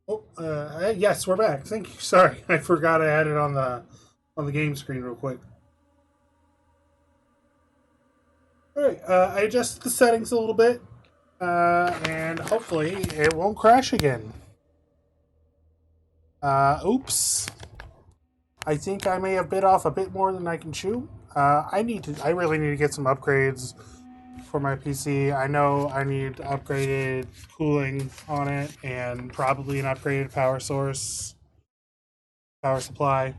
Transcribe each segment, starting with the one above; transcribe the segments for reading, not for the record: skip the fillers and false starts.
Oh, yes, we're back. Thank you. Sorry, I forgot I had it on the game screen real quick. All right, I adjusted the settings a little bit, and hopefully it won't crash again. Oops. I think I may have bit off a bit more than I can chew. I really need to get some upgrades for my PC. I know I need upgraded cooling on it and probably an upgraded power supply.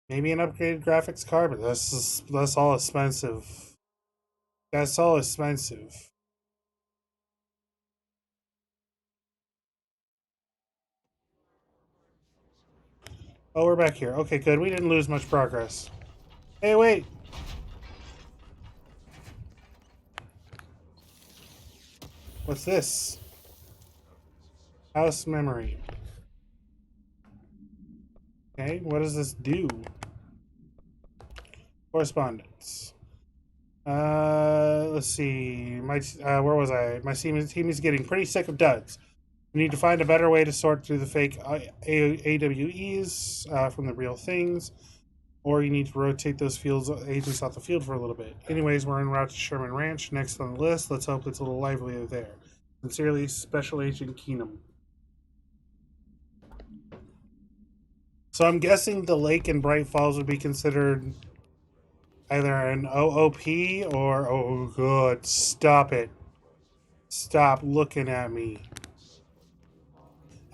Maybe an upgraded graphics card, but that's all expensive. That's all expensive. Oh, we're back here. Okay, good. We didn't lose much progress. Hey, wait. What's this? House memory. Okay, what does this do? Correspondence. Let's see. Where was I? My team is getting pretty sick of duds. We need to find a better way to sort through the fake AWEs from the real things, or you need to rotate those fields agents off the field for a little bit. Anyways, we're en route to Sherman Ranch. Next on the list. Let's hope it's a little livelier there. Sincerely, Special Agent Keenum. So I'm guessing the lake in Bright Falls would be considered either an OOP or oh good, stop it. Stop looking at me.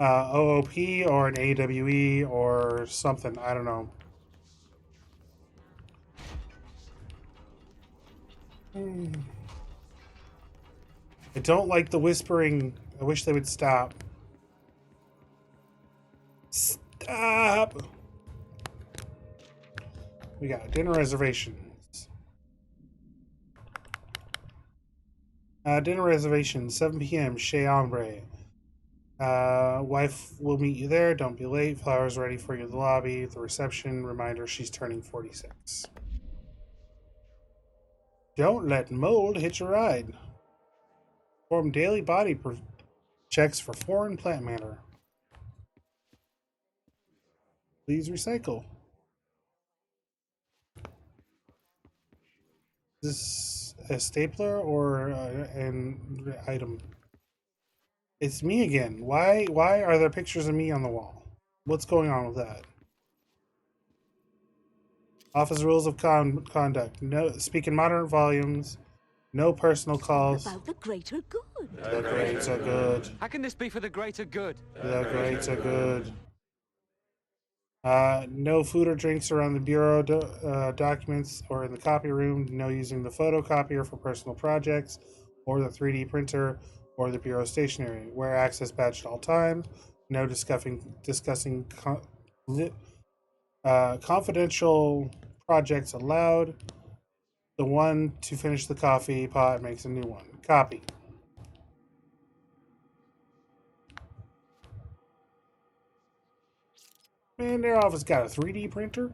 OOP or an AWE or something. I don't know. I don't like the whispering. I wish they would stop. Stop! We got dinner reservations. Dinner reservations, 7 p.m. Chez Ombre. Wife will meet you there. Don't be late. Flowers ready for you in the lobby. The reception. Reminder she's turning 46. Don't let mold hitch a ride. Perform daily body checks for foreign plant matter. Please recycle. Is this a stapler or an item? It's me again. Why are there pictures of me on the wall? What's going on with that? Office rules of conduct. No, speak in moderate volumes. No personal calls. About the greater good. The grades are good. How can this be for the greater good? The grades are good. No food or drinks around the bureau documents or in the copy room. No using the photocopier for personal projects or the 3D printer or the bureau stationery. Wear access badge at all times. No discussing confidential projects allowed. The one to finish the coffee pot makes a new one. Copy. Man, their office got a 3D printer.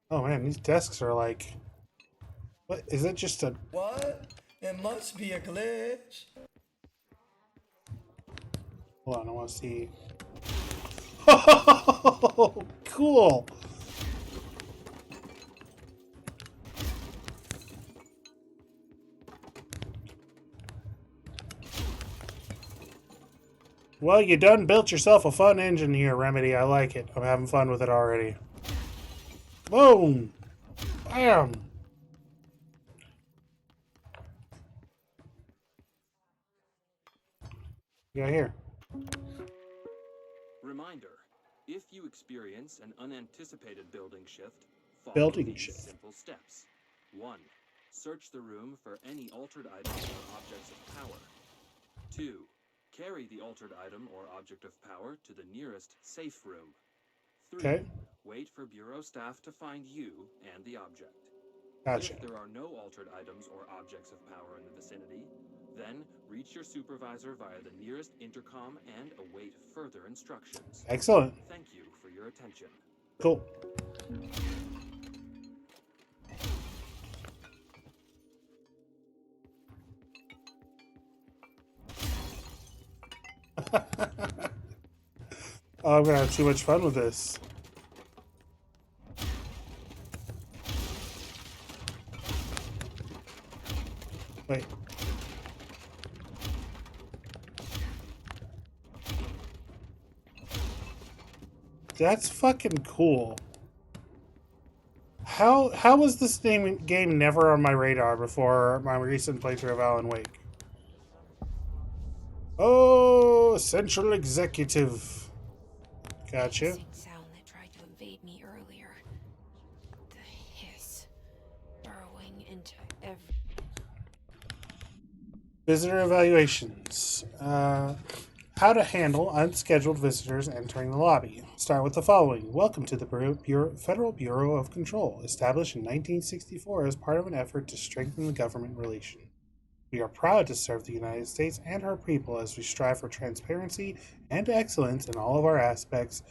Oh man, these desks are like. What is it? Just a. What? It must be a glitch. Hold on, I want to see. Oh, cool. Well, you done built yourself a fun engine here, Remedy. I like it. I'm having fun with it already. Boom! Bam! You got here. Reminder, if you experience an unanticipated building shift, follow Building these shift. simple steps. 1. Search the room for any altered items or objects of power. 2. Carry the altered item or object of power to the nearest safe room. 3. Okay. Wait for Bureau staff to find you and the object. Gotcha. If there are no altered items or objects of power in the vicinity, then reach your supervisor via the nearest intercom and await further instructions. Excellent. Thank you for your attention. Cool. Oh, I'm gonna have too much fun with this. Wait. That's fucking cool. How was this game never on my radar before my recent playthrough of Alan Wake? Oh, Central Executive. Gotcha. Hissing sound that tried to invade me earlier. The hiss burrowing into every. Visitor evaluations. How to handle unscheduled visitors entering the lobby. Start with the following. Welcome to the Federal Bureau of Control, established in 1964 as part of an effort to strengthen the government relation. We are proud to serve the United States and her people as we strive for transparency and excellence in all of our aspects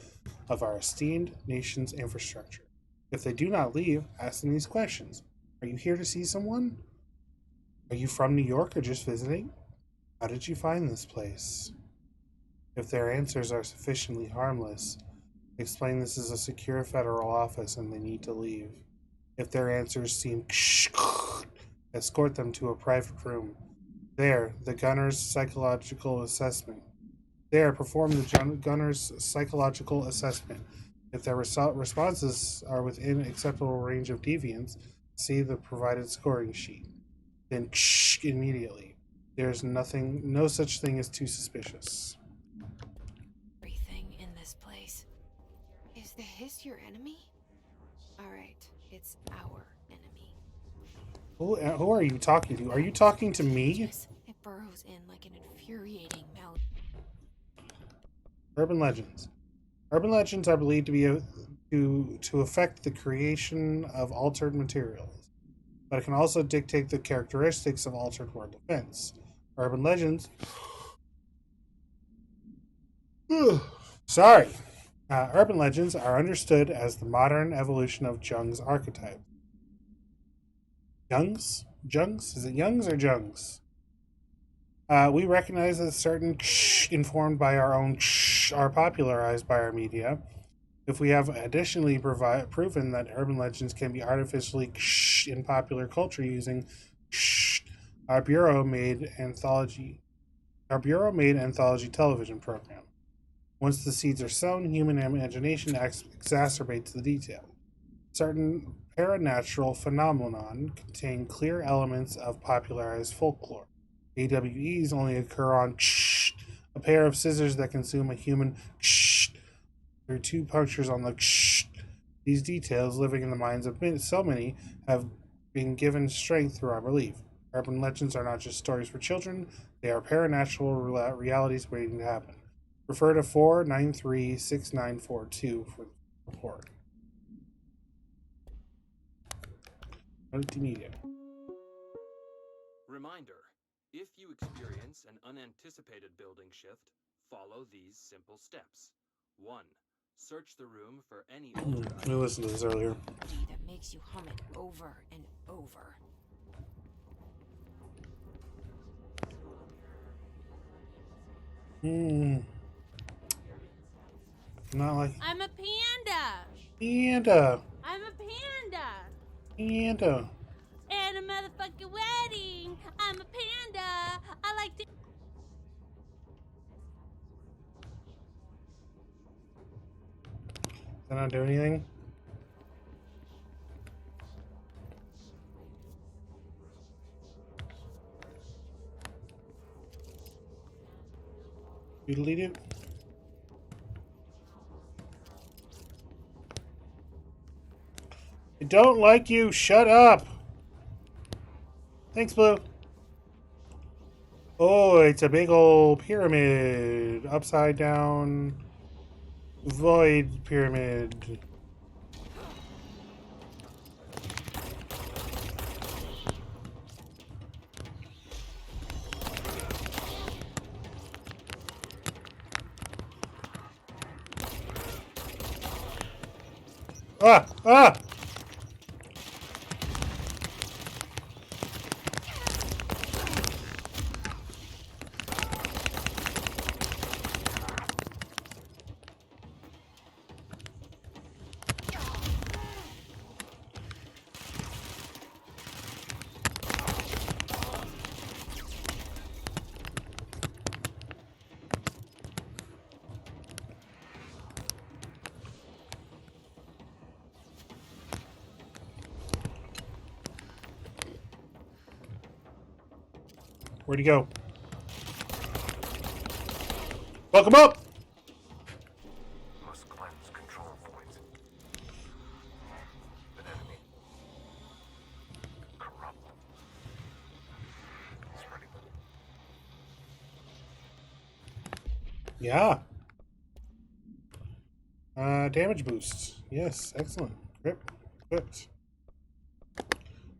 of our esteemed nation's infrastructure. If they do not leave, ask them these questions. Are you here to see someone? Are you from New York or just visiting? How did you find this place? If their answers are sufficiently harmless, explain this is a secure federal office and they need to leave. If their answers seem escort them to a private room. There, the gunner's psychological assessment. There, perform the gunner's psychological assessment. If their responses are within acceptable range of deviance, see the provided scoring sheet. Then immediately. There's no such thing as too suspicious. Everything in this place. Is the hiss your enemy? Alright, it's our enemy. Who are you talking to? Are you talking to me? It burrows in like an infuriating mouth. Urban legends. Urban legends are believed to be to affect the creation of altered materials, but it can also dictate the characteristics of altered world events. Urban legends. Sorry. Urban legends are understood as the modern evolution of Jung's archetype. Jungs? Is it Jungs or Jungs? We recognize that certain informed by our own are popularized by our media. If we have additionally proven that urban legends can be artificially in popular culture using our bureau-made anthology television program. Once the seeds are sown, human imagination exacerbates the detail. Certain paranatural phenomenon contain clear elements of popularized folklore. AWEs only occur on a pair of scissors that consume a human through 2 punctures on the These details, living in the minds of so many, have been given strength through our belief. Urban legends are not just stories for children, they are paranatural realities waiting to happen. Refer to 4936942 for the report. Multimedia. Reminder, if you experience an unanticipated building shift, follow these simple steps. 1. Search the room for any altered We listened to this earlier. That makes you hum it over and over. Not like I'm a panda. Panda. I'm a panda. Panda. At a motherfucking wedding. I'm a panda. I like to. Did I not do anything? You delete it? I don't like you. Shut up. Thanks, Blue. Oh, it's a big old pyramid. Upside down void pyramid. Ah! Ah! Where'd he go? Welcome up! Must cleanse control points. An enemy. Corrupt. Spreading. Yeah. Damage boost. Yes, excellent. Grip. Equipped.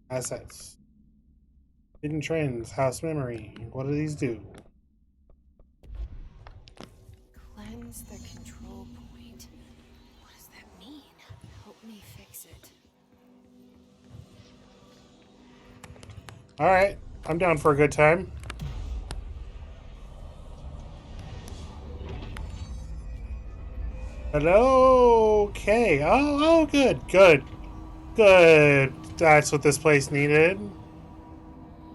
Assets. Hidden trends. House memory. What do these do? Cleanse the control point. What does that mean? Help me fix it. Alright. I'm down for a good time. Hello. Okay. Oh, good. Good. Good. That's what this place needed.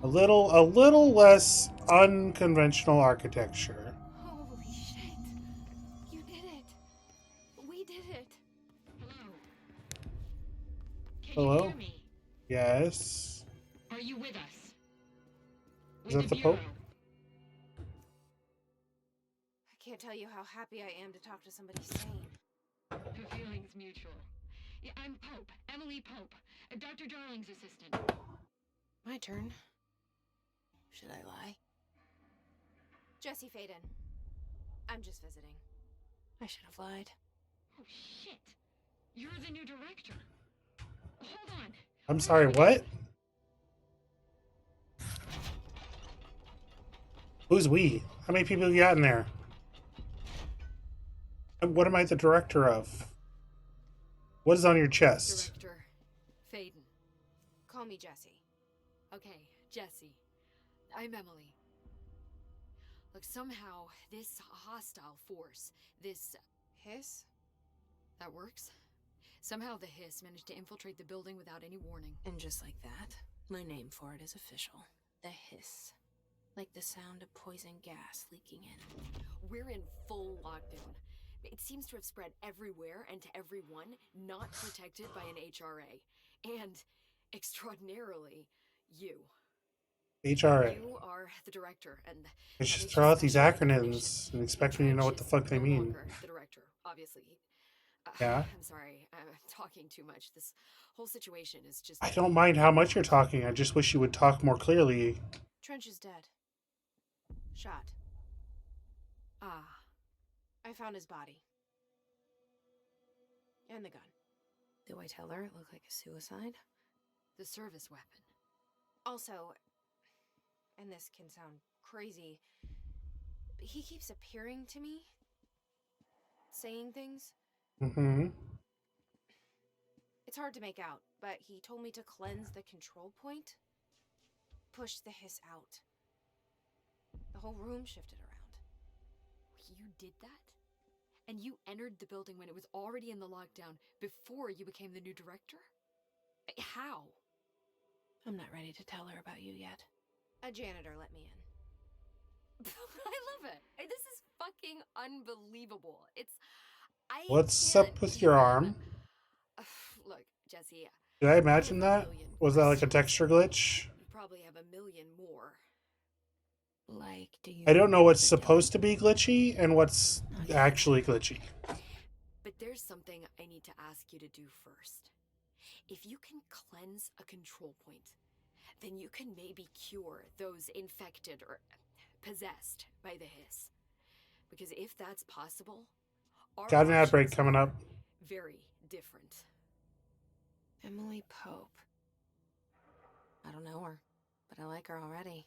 A little less unconventional architecture. Holy shit. You did it. We did it. Hello? Can Hello? you hear me? Yes. Are you with us? Is that the Pope? I can't tell you how happy I am to talk to somebody sane. The feeling's mutual. Yeah, I'm Pope, Emily Pope, Dr. Darling's assistant. My turn. Should I lie? Jesse Faden. I'm just visiting. I should have lied. Oh, shit. You're the new director. Hold on. I'm sorry, what? Who's we? How many people you got in there? And what am I the director of? What is on your chest? Director Faden. Call me Jesse. Okay, Jesse. I'm Emily. Look, somehow this hostile force, this Hiss? that works. Somehow the hiss managed to infiltrate the building without any warning. And just like that, my name for it is official. The hiss. Like the sound of poison gas leaking in. We're in full lockdown. It seems to have spread everywhere and to everyone, not protected by an HRA. And, extraordinarily, you. HRA. You are the director, and I that just makes throw you out these special acronyms information. and expect me to know what the fuck they No mean. longer the director, obviously. Yeah? I'm sorry, I'm talking too much. This whole situation is just... I don't mind how much you're talking. I just wish you would talk more clearly. Trench is dead. Shot. Ah, I found his body. And the gun. Do I tell her it looked like a suicide? the service weapon. Also, and this can sound crazy, but he keeps appearing to me, saying things. Mm-hmm. It's hard to make out, but he told me to cleanse the control point, push the hiss out. The whole room shifted around. You did that? And you entered the building when it was already in the lockdown before you became the new director? How? I'm not ready to tell her about you yet. A janitor let me in. I love it. This is fucking unbelievable. What's up with your arm? Look, Jesse. Did I imagine that? Was that like a texture glitch? You probably have a million more. Like, do you... I don't know what's supposed to be glitchy and what's actually glitchy. But there's something I need to ask you to do first. If you can cleanse a control point, then you can maybe cure those infected or possessed by the hiss. Because if that's possible, our Got an ad break options coming are up. very different. Emily Pope. I don't know her, but I like her already.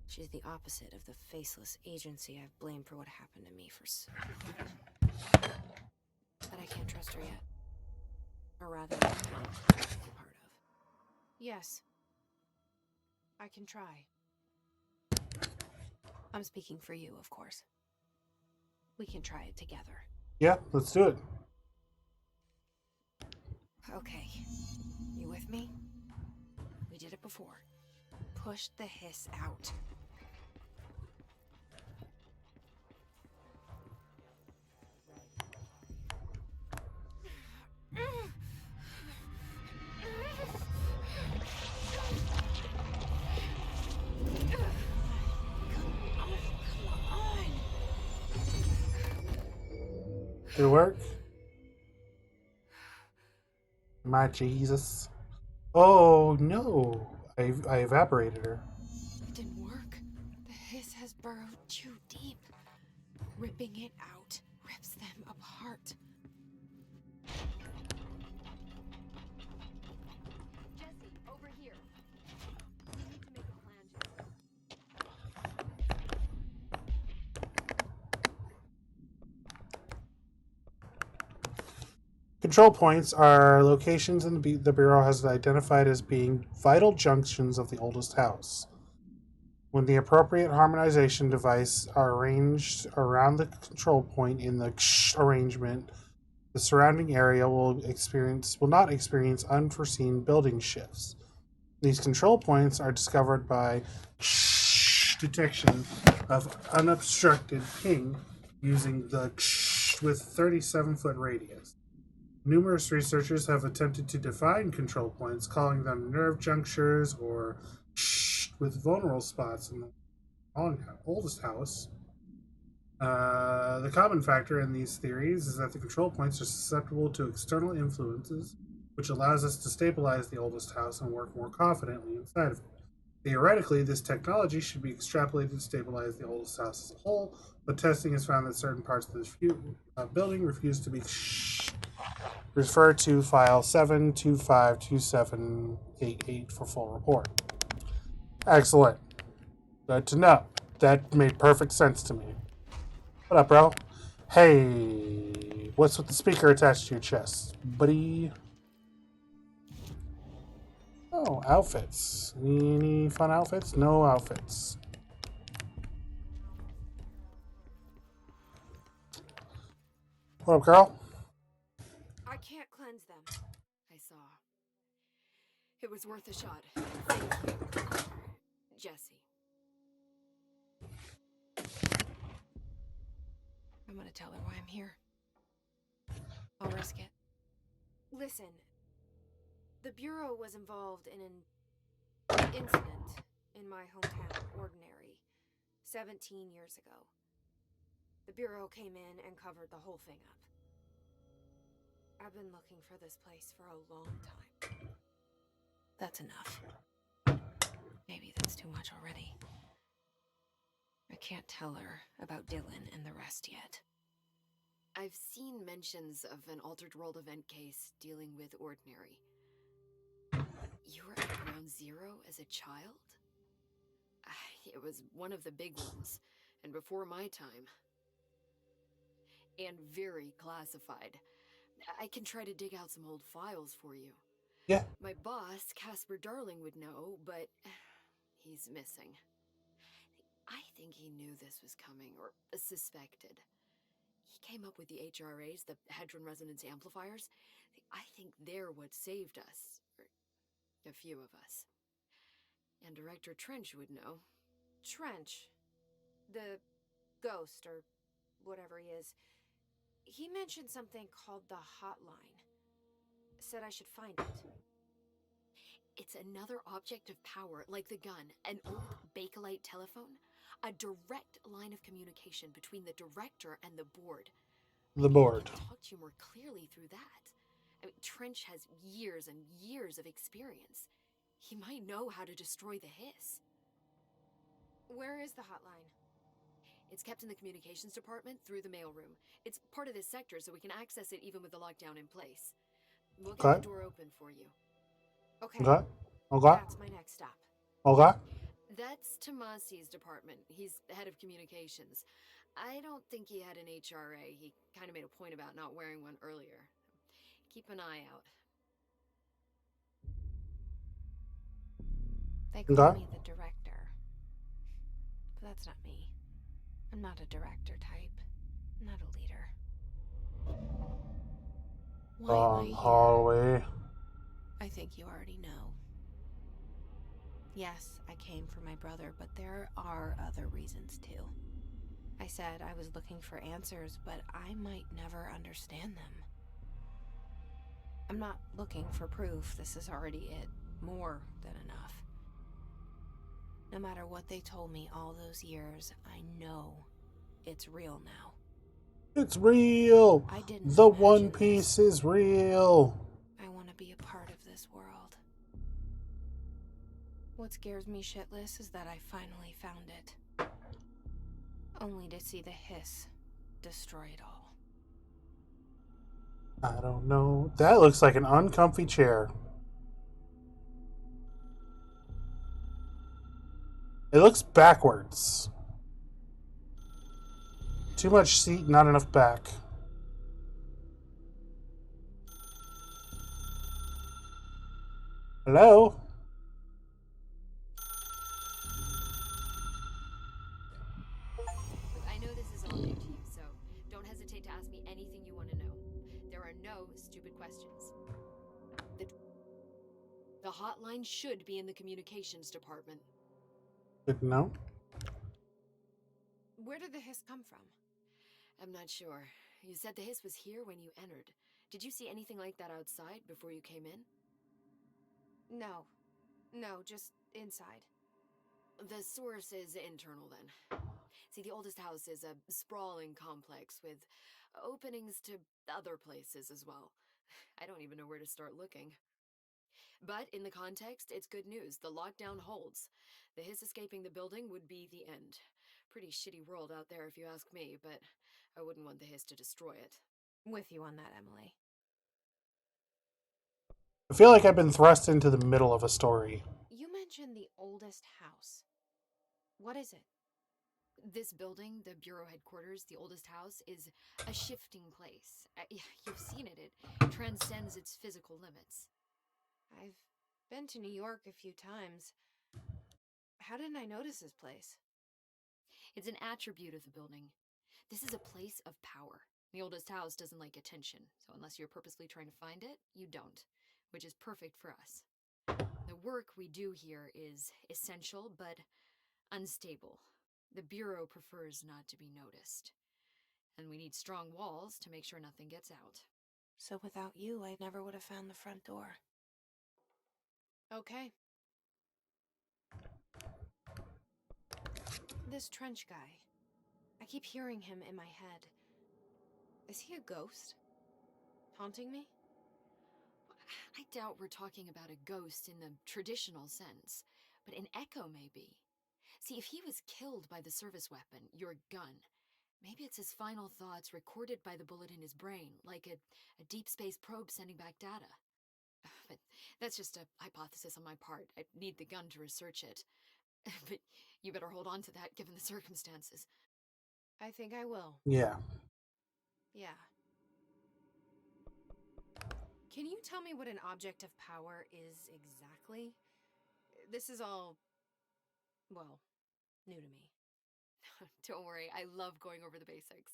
She's the opposite of the faceless agency I've blamed for what happened to me for so long. But I can't trust her yet. Or rather, I'm part of. Yes. I can try. I'm speaking for you, of course. We can try it together. Yeah, let's do it. Okay. You with me? We did it before. Push the hiss out. Did it work? My Jesus. Oh no. I evaporated her. It didn't work. The hiss has burrowed too deep. Ripping it out rips them apart. Jesse, over here. We need to make a plan, Jesse. Control points are locations in the Bureau has identified as being vital junctions of the oldest house. When the appropriate harmonization device are arranged around the control point in the arrangement, the surrounding area will not experience unforeseen building shifts. These control points are discovered by detection of unobstructed ping using the with 37-foot radius. Numerous researchers have attempted to define control points, calling them nerve junctures or with vulnerable spots in the oldest house. The common factor in these theories is that the control points are susceptible to external influences, which allows us to stabilize the oldest house and work more confidently inside of it. Theoretically, this technology should be extrapolated to stabilize the oldest house as a whole, but testing has found that certain parts of this building refuse to be Refer to file 7252788 for full report. Excellent. Good to know. That made perfect sense to me. What up, bro? Hey, what's with the speaker attached to your chest, buddy? Oh, outfits. Any fun outfits? No outfits. What up, girl? I can't cleanse them. I saw. It was worth a shot. Thank you, Jesse. I'm gonna tell her why I'm here. I'll risk it. Listen, the Bureau was involved in an incident in my hometown, Ordinary, 17 years ago. The Bureau came in and covered the whole thing up. I've been looking for this place for a long time. That's enough. Maybe that's too much already. I can't tell her about Dylan and the rest yet. I've seen mentions of an Altered World event case dealing with Ordinary. You were at Ground Zero as a child? It was one of the big ones, and before my time. And very classified. I can try to dig out some old files for you. Yeah. My boss, Casper Darling, would know, but he's missing. I think he knew this was coming, or suspected. He came up with the HRAs, the Hadron Resonance Amplifiers. I think they're what saved us. Or a few of us. And Director Trench would know. Trench. The ghost, or whatever he is. He mentioned something called the Hotline. Said I should find it. It's another object of power, like the gun, an old Bakelite telephone. A direct line of communication between the director and the board. The board. I can talk to you more clearly through that. I mean, Trench has years and years of experience. He might know how to destroy the hiss. Where is the hotline? It's kept in the communications department through the mailroom. It's part of this sector, so we can access it even with the lockdown in place. We'll get Okay. the door open for you. Okay, Okay. Okay. that's my next stop. Okay. That's Tomasi's department. He's head of communications. I don't think he had an HRA. He kind of made a point about not wearing one earlier. Keep an eye out. They call Okay. me the director. But that's not me. I'm not a director type. I'm not a leader. Why am I here? Hallway. I think you already know. Yes, I came for my brother, but there are other reasons too. I said I was looking for answers, but I might never understand them. I'm not looking for proof. This is already it. More than enough. No matter what they told me all those years, I know it's real now. It's real. I didn't The imagine One this. Piece is real. I want to be a part of this world. What scares me shitless is that I finally found it. Only to see the hiss destroy it all. I don't know. That looks like an uncomfy chair. It looks backwards. Too much seat, not enough back. Hello? Look, I know this is all new to you, so don't hesitate to ask me anything you want to know. There are no stupid questions. The hotline should be in the communications department. Good to know. Where did the hiss come from? I'm not sure. You said the hiss was here when you entered. Did you see anything like that outside before you came in? No. No, just inside. The source is internal then. See, the oldest house is a sprawling complex with openings to other places as well. I don't even know where to start looking. But in the context, it's good news. The lockdown holds. The hiss escaping the building would be the end. Pretty shitty world out there if you ask me, but I wouldn't want the hiss to destroy it. With you on that, Emily. I feel like I've been thrust into the middle of a story. You mentioned the oldest house. What is it? This building, the Bureau headquarters, the oldest house, is a shifting place. You've seen it. It transcends its physical limits. I've been to New York a few times. How didn't I notice this place? It's an attribute of the building. This is a place of power. The oldest house doesn't like attention, so unless you're purposely trying to find it, you don't, which is perfect for us. The work we do here is essential, but unstable. The Bureau prefers not to be noticed. And we need strong walls to make sure nothing gets out. So without you, I never would have found the front door. Okay. This Trench guy. I keep hearing him in my head. Is he a ghost? Haunting me? I doubt we're talking about a ghost in the traditional sense, but an echo maybe. See, if he was killed by the service weapon, your gun, maybe it's his final thoughts recorded by the bullet in his brain, like a deep space probe sending back data. But that's just a hypothesis on my part. I need the gun to research it. But you better hold on to that given the circumstances. I think I will. Yeah. Yeah. Can you tell me what an object of power is exactly? This is all, well, new to me. Don't worry, I love going over the basics.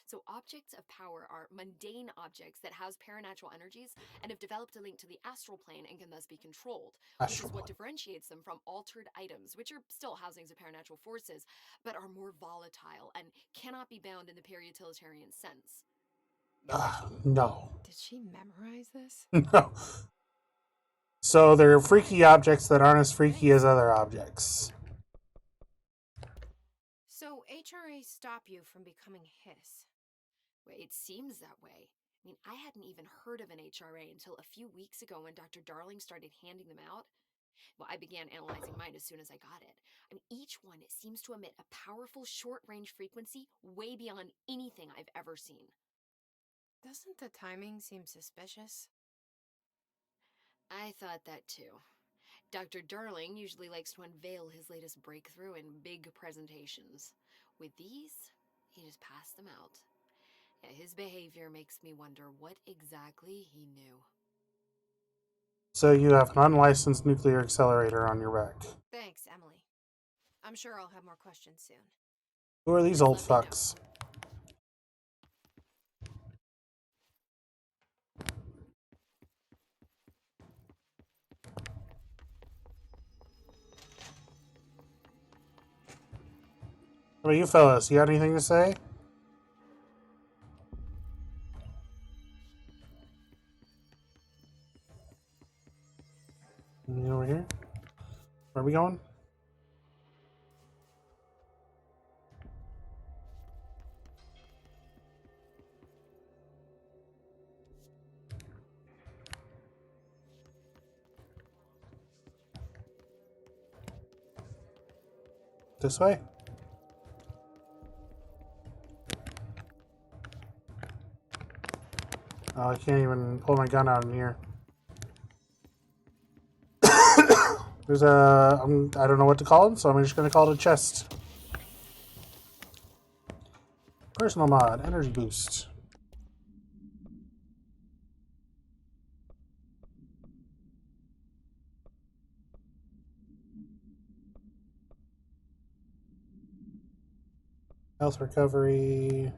So objects of power are mundane objects that house paranatural energies and have developed a link to the astral plane and can thus be controlled, which Astral is what plane. differentiates them from altered items, which are still housings of paranatural forces, but are more volatile and cannot be bound in the peri-utilitarian sense. No. Did she memorize this? No. So they're freaky objects that aren't as freaky as other objects. So HRA stop you from becoming Hiss. Well, it seems that way. I mean, I hadn't even heard of an HRA until a few weeks ago when Dr. Darling started handing them out. Well, I began analyzing mine as soon as I got it. I mean, each one seems to emit a powerful short-range frequency way beyond anything I've ever seen. Doesn't the timing seem suspicious? I thought that too. Dr. Darling usually likes to unveil his latest breakthrough in big presentations. With these, he just passed them out. Yeah, his behavior makes me wonder what exactly he knew. So you have an unlicensed nuclear accelerator on your back. Thanks, Emily. I'm sure I'll have more questions soon. Who are these Just old let me know. fucks? What about you fellas? You got anything to say? Anything over here? Where are we going? This way? Oh, I can't even pull my gun out in here. There's a... I don't know what to call it, so I'm just going to call it a chest. Personal mod, energy boost. Health recovery.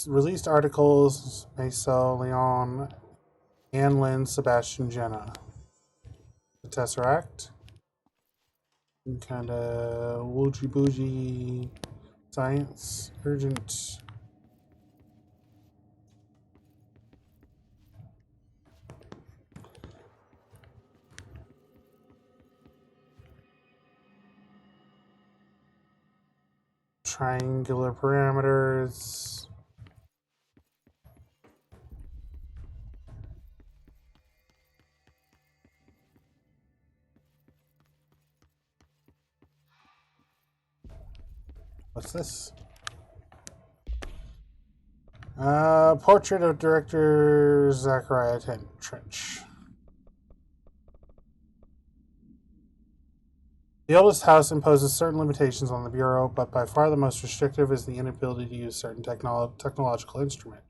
Released articles, Meso, Leon, Anne Lynn, Sebastian, Jenna. The Tesseract. Kind of woogie boogie science. Urgent. Triangular parameters. What's this? Portrait of director Zachariah Trench. The oldest house imposes certain limitations on the Bureau, but by far the most restrictive is the inability to use certain technological instruments.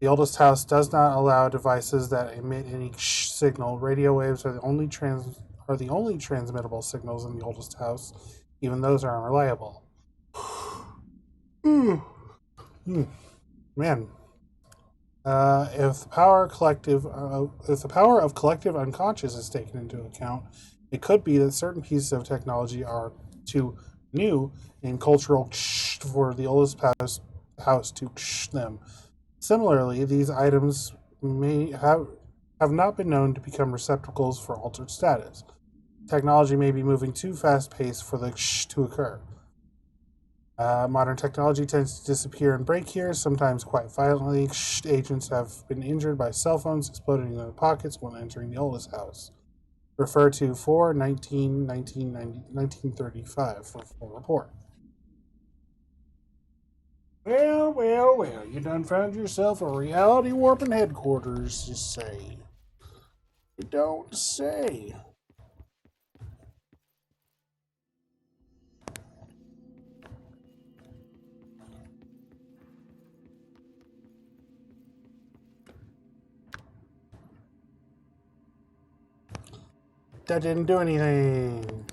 The oldest house does not allow devices that emit any signal. Radio waves are the only transmittable signals in the oldest house. Even those are unreliable. Man, if the power of collective unconscious is taken into account, it could be that certain pieces of technology are too new and cultural for the oldest house to them. Similarly, these items may have not been known to become receptacles for altered status. Technology may be moving too fast-paced for the to occur. Modern technology tends to disappear and break here, sometimes quite violently. Agents have been injured by cell phones exploding in their pockets when entering the oldest house. Refer to 4/19/1935 for full report. Well, you done found yourself a reality warping headquarters, you say. You don't say. That didn't do anything.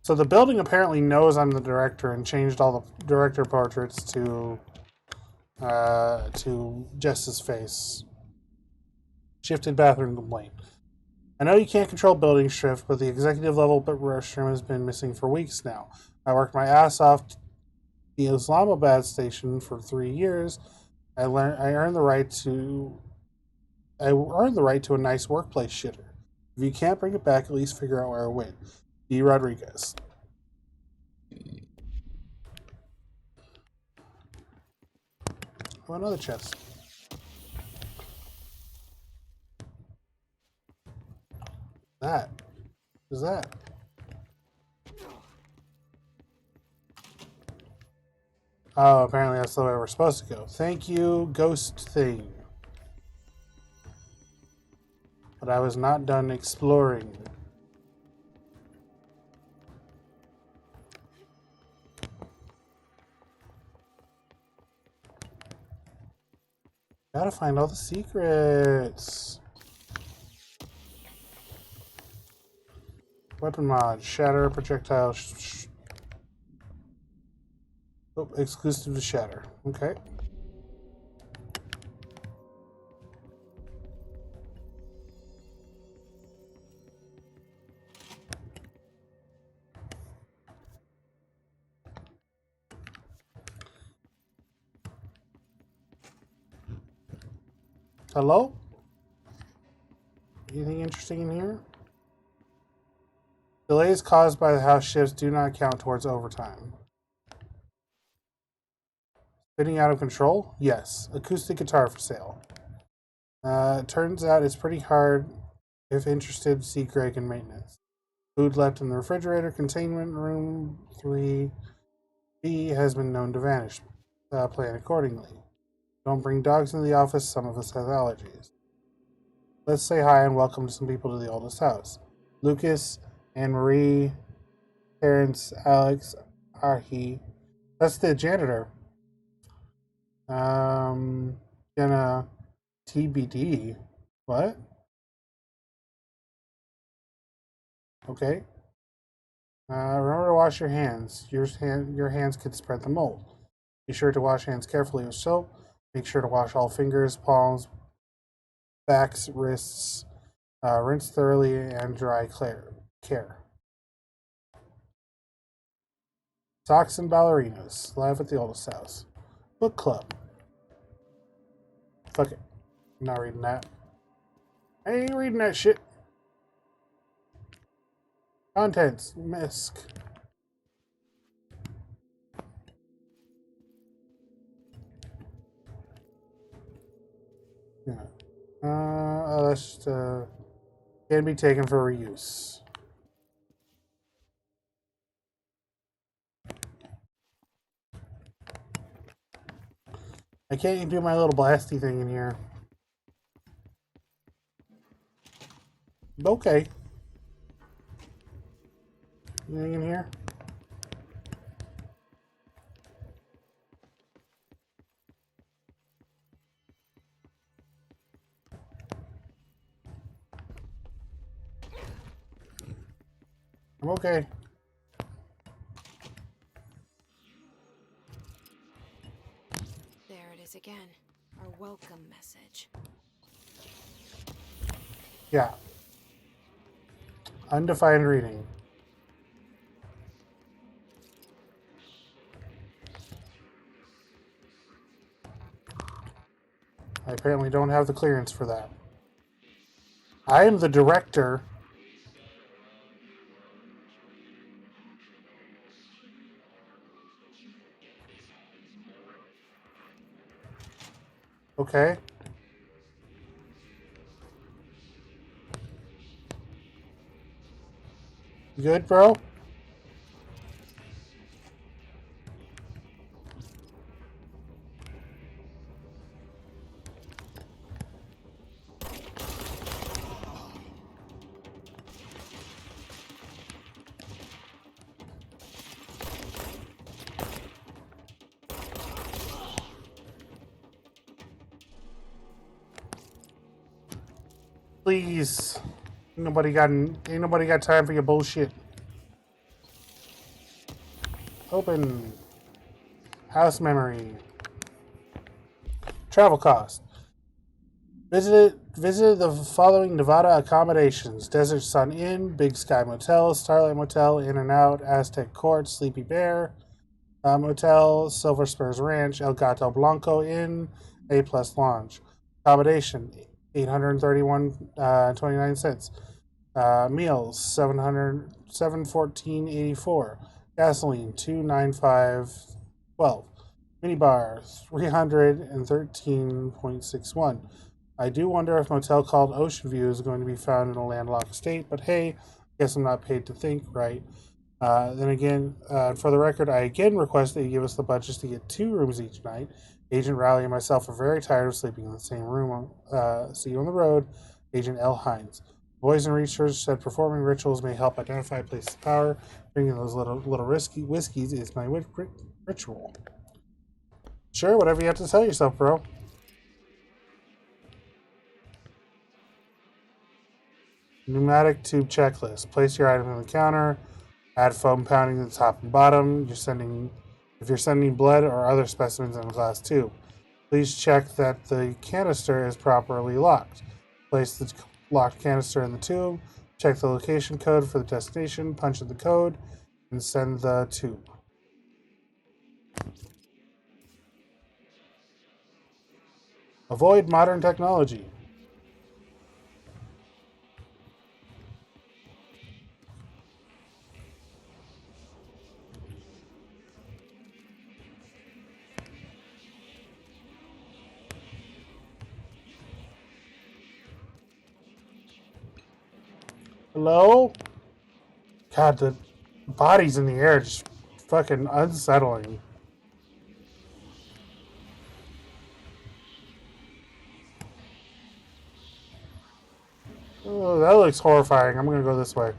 So the building apparently knows I'm the director and changed all the director portraits to Jess's face. Shifted bathroom complaint. I know you can't control building shift, but the executive level restroom has been missing for weeks now. I worked my ass off the Islamabad station for 3 years. I earned the right to a nice workplace shitter. If you can't bring it back, at least figure out where it went. D. Rodriguez. Oh, another chest. That. What's that? Oh, apparently that's the way we're supposed to go. Thank you, ghost thing. But I was not done exploring. Gotta find all the secrets. Weapon mod, shatter, projectile. Oh, exclusive to shatter. Okay. Hello? Anything interesting in here? Delays caused by the house shifts do not count towards overtime. Spinning out of control? Yes. Acoustic guitar for sale. Turns out it's pretty hard if interested. See Greg in maintenance. Food left in the refrigerator. Containment room 3B has been known to vanish. Plan accordingly. Don't bring dogs into the office. Some of us have allergies. Let's say hi and welcome some people to the oldest house. Lucas, Anne-Marie, Terrence, Alex, Ahi. That's the janitor. Gonna TBD. What? Okay. Remember to wash your hands. Your hands could spread the mold. Be sure to wash hands carefully with soap. Make sure to wash all fingers, palms, backs, wrists. Rinse thoroughly and dry care. Socks and ballerinas. Live at the oldest house. Book club. Fuck it. I'm not reading that. I ain't reading that shit. Contents. Misc. Yeah. That's just, can be taken for reuse. I can't even do my little blasty thing in here. Okay. Anything in here? I'm okay. There it is again. Our welcome message. Yeah. Undefined reading. I apparently don't have the clearance for that. I am the director. Okay. You good, bro? Please. Ain't nobody got time for your bullshit. Open. House memory. Travel cost. Visited the following Nevada accommodations: Desert Sun Inn, Big Sky Motel, Starlight Motel, In and Out, Aztec Court, Sleepy Bear Motel, Silver Spurs Ranch, El Gato Blanco Inn, A Plus Lounge. Accommodation $831.29. Meals $714.84. Gasoline $295.12. Minibar 313.61. I do wonder if a motel called Ocean View is going to be found in a landlocked state, but hey, guess I'm not paid to think, right? Then again, for the record, I again request that you give us the budget to get 2 rooms each night. Agent Rowley and myself are very tired of sleeping in the same room. See you on the road, Agent L. Hines. Boys and research said performing rituals may help identify places of power. Drinking those little risky whiskeys is my ritual. Sure, whatever you have to tell yourself, bro. Pneumatic tube checklist. Place your item on the counter. Add foam pounding to the top and bottom. If you're sending blood or other specimens in a glass tube. Please check that the canister is properly locked. Place the locked canister in the tube. Check the location code for the destination. Punch in the code and send the tube. Avoid modern technology. Hello? God, the bodies in the air are just fucking unsettling. Oh, that looks horrifying. I'm gonna go this way.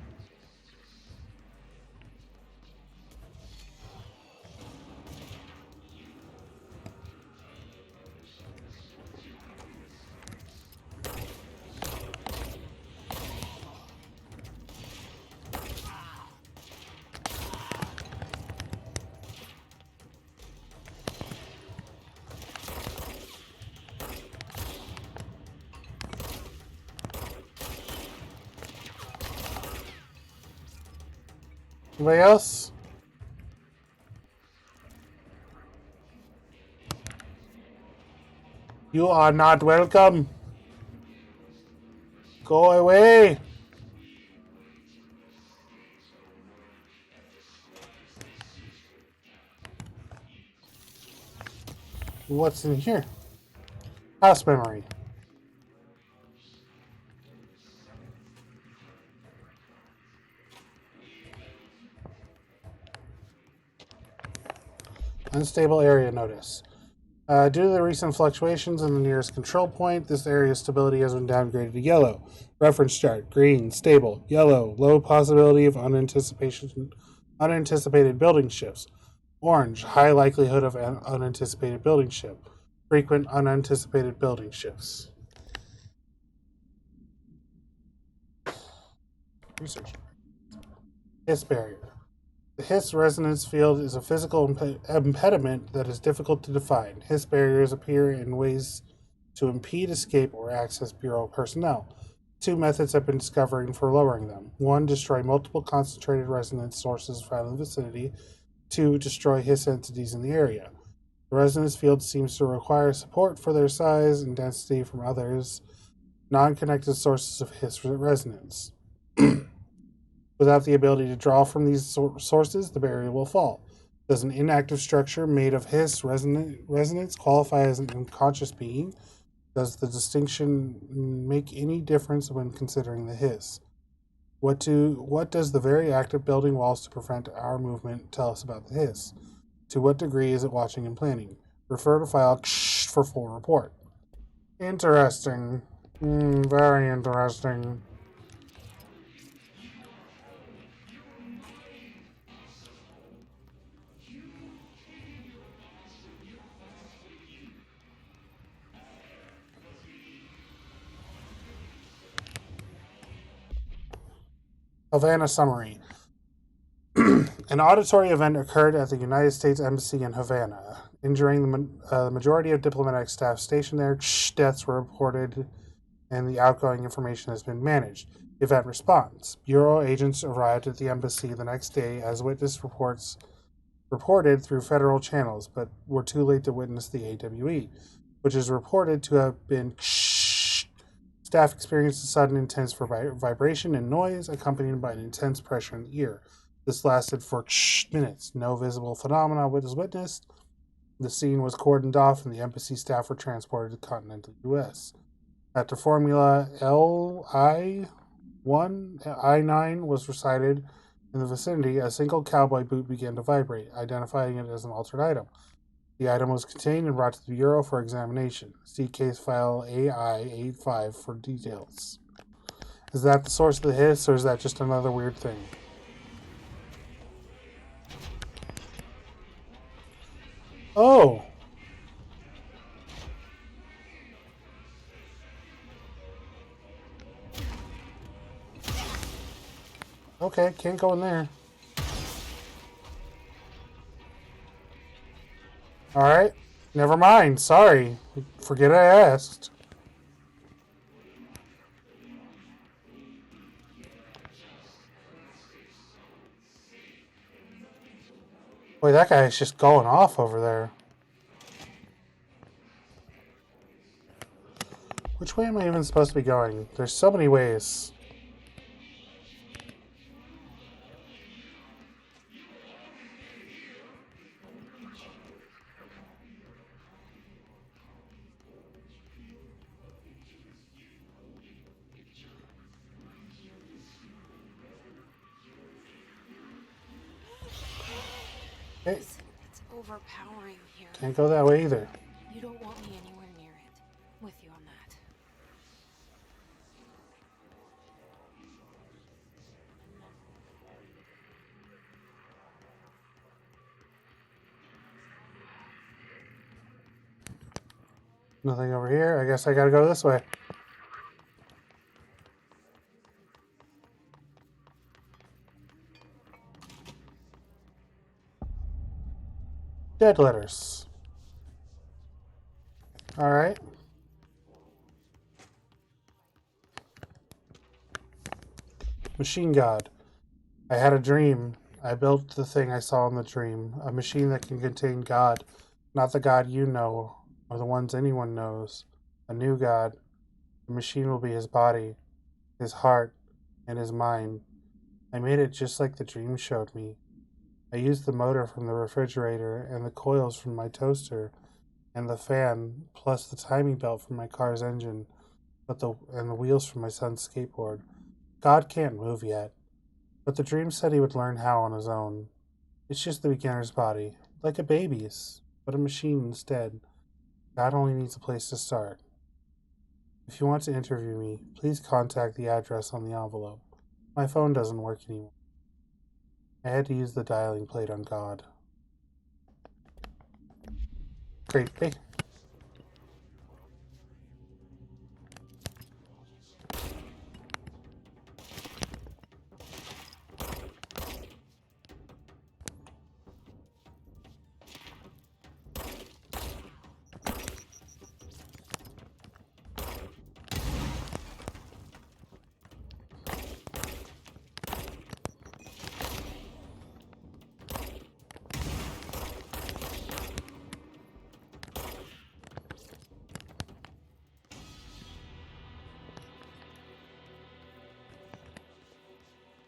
Anybody else? You are not welcome. Go away. What's in here? House memory. Unstable area notice. Due to the recent fluctuations in the nearest control point, this area's stability has been downgraded to yellow. Reference chart: green, stable; yellow, low possibility of unanticipated building shifts; orange, high likelihood of an unanticipated building shift; frequent unanticipated building shifts. Research. Hiss barrier. The Hiss resonance field is a physical impediment that is difficult to define. Hiss barriers appear in ways to impede escape or access Bureau personnel. 2 methods have been discovered for lowering them. 1. Destroy multiple concentrated resonance sources found in the vicinity. 2. Destroy Hiss entities in the area. The resonance field seems to require support for their size and density from others non-connected sources of Hiss resonance. Without the ability to draw from these sources, the barrier will fall. Does an inactive structure made of Hiss resonance qualify as an unconscious being? Does the distinction make any difference when considering the Hiss? What does the very active building walls to prevent our movement tell us about the Hiss? To what degree is it watching and planning? Refer to file for full report. Interesting. Very interesting. Havana summary. An auditory event occurred at the United States Embassy in Havana, injuring the majority of diplomatic staff stationed there. Deaths were reported, and the outgoing information has been managed. Event response. Bureau agents arrived at the embassy the next day as witness reports reported through federal channels, but were too late to witness the AWE, which is reported to have been Staff experienced a sudden intense vibration and noise, accompanied by an intense pressure in the ear. This lasted for minutes. No visible phenomena was witnessed. The scene was cordoned off and the embassy staff were transported to the continental U.S. After Formula I-9 was recited in the vicinity, a single cowboy boot began to vibrate, identifying it as an altered item. The item was contained and brought to the Bureau for examination. See case file AI-85 for details. Is that the source of the hiss, or is that just another weird thing? Oh! Okay, can't go in there. Alright, never mind, sorry. Forget I asked. Boy, that guy is just going off over there. Which way am I even supposed to be going? There's so many ways. Okay, Listen, it's overpowering here. can't go that way either. You don't want me anywhere near it. With you on that. Nothing over here. I guess I gotta go this way. Dead letters. Alright. Machine God. I had a dream. I built the thing I saw in the dream. A machine that can contain God. Not the God you know, or the ones anyone knows. A new God. The machine will be his body, his heart, and his mind. I made it just like the dream showed me. I used the motor from the refrigerator and the coils from my toaster and the fan, plus the timing belt from my car's engine, and the wheels from my son's skateboard. God can't move yet, but the dream said he would learn how on his own. It's just the beginner's body, like a baby's, but a machine instead. God only needs a place to start. If you want to interview me, please contact the address on the envelope. My phone doesn't work anymore. I had to use the dialing plate on God. Creepy.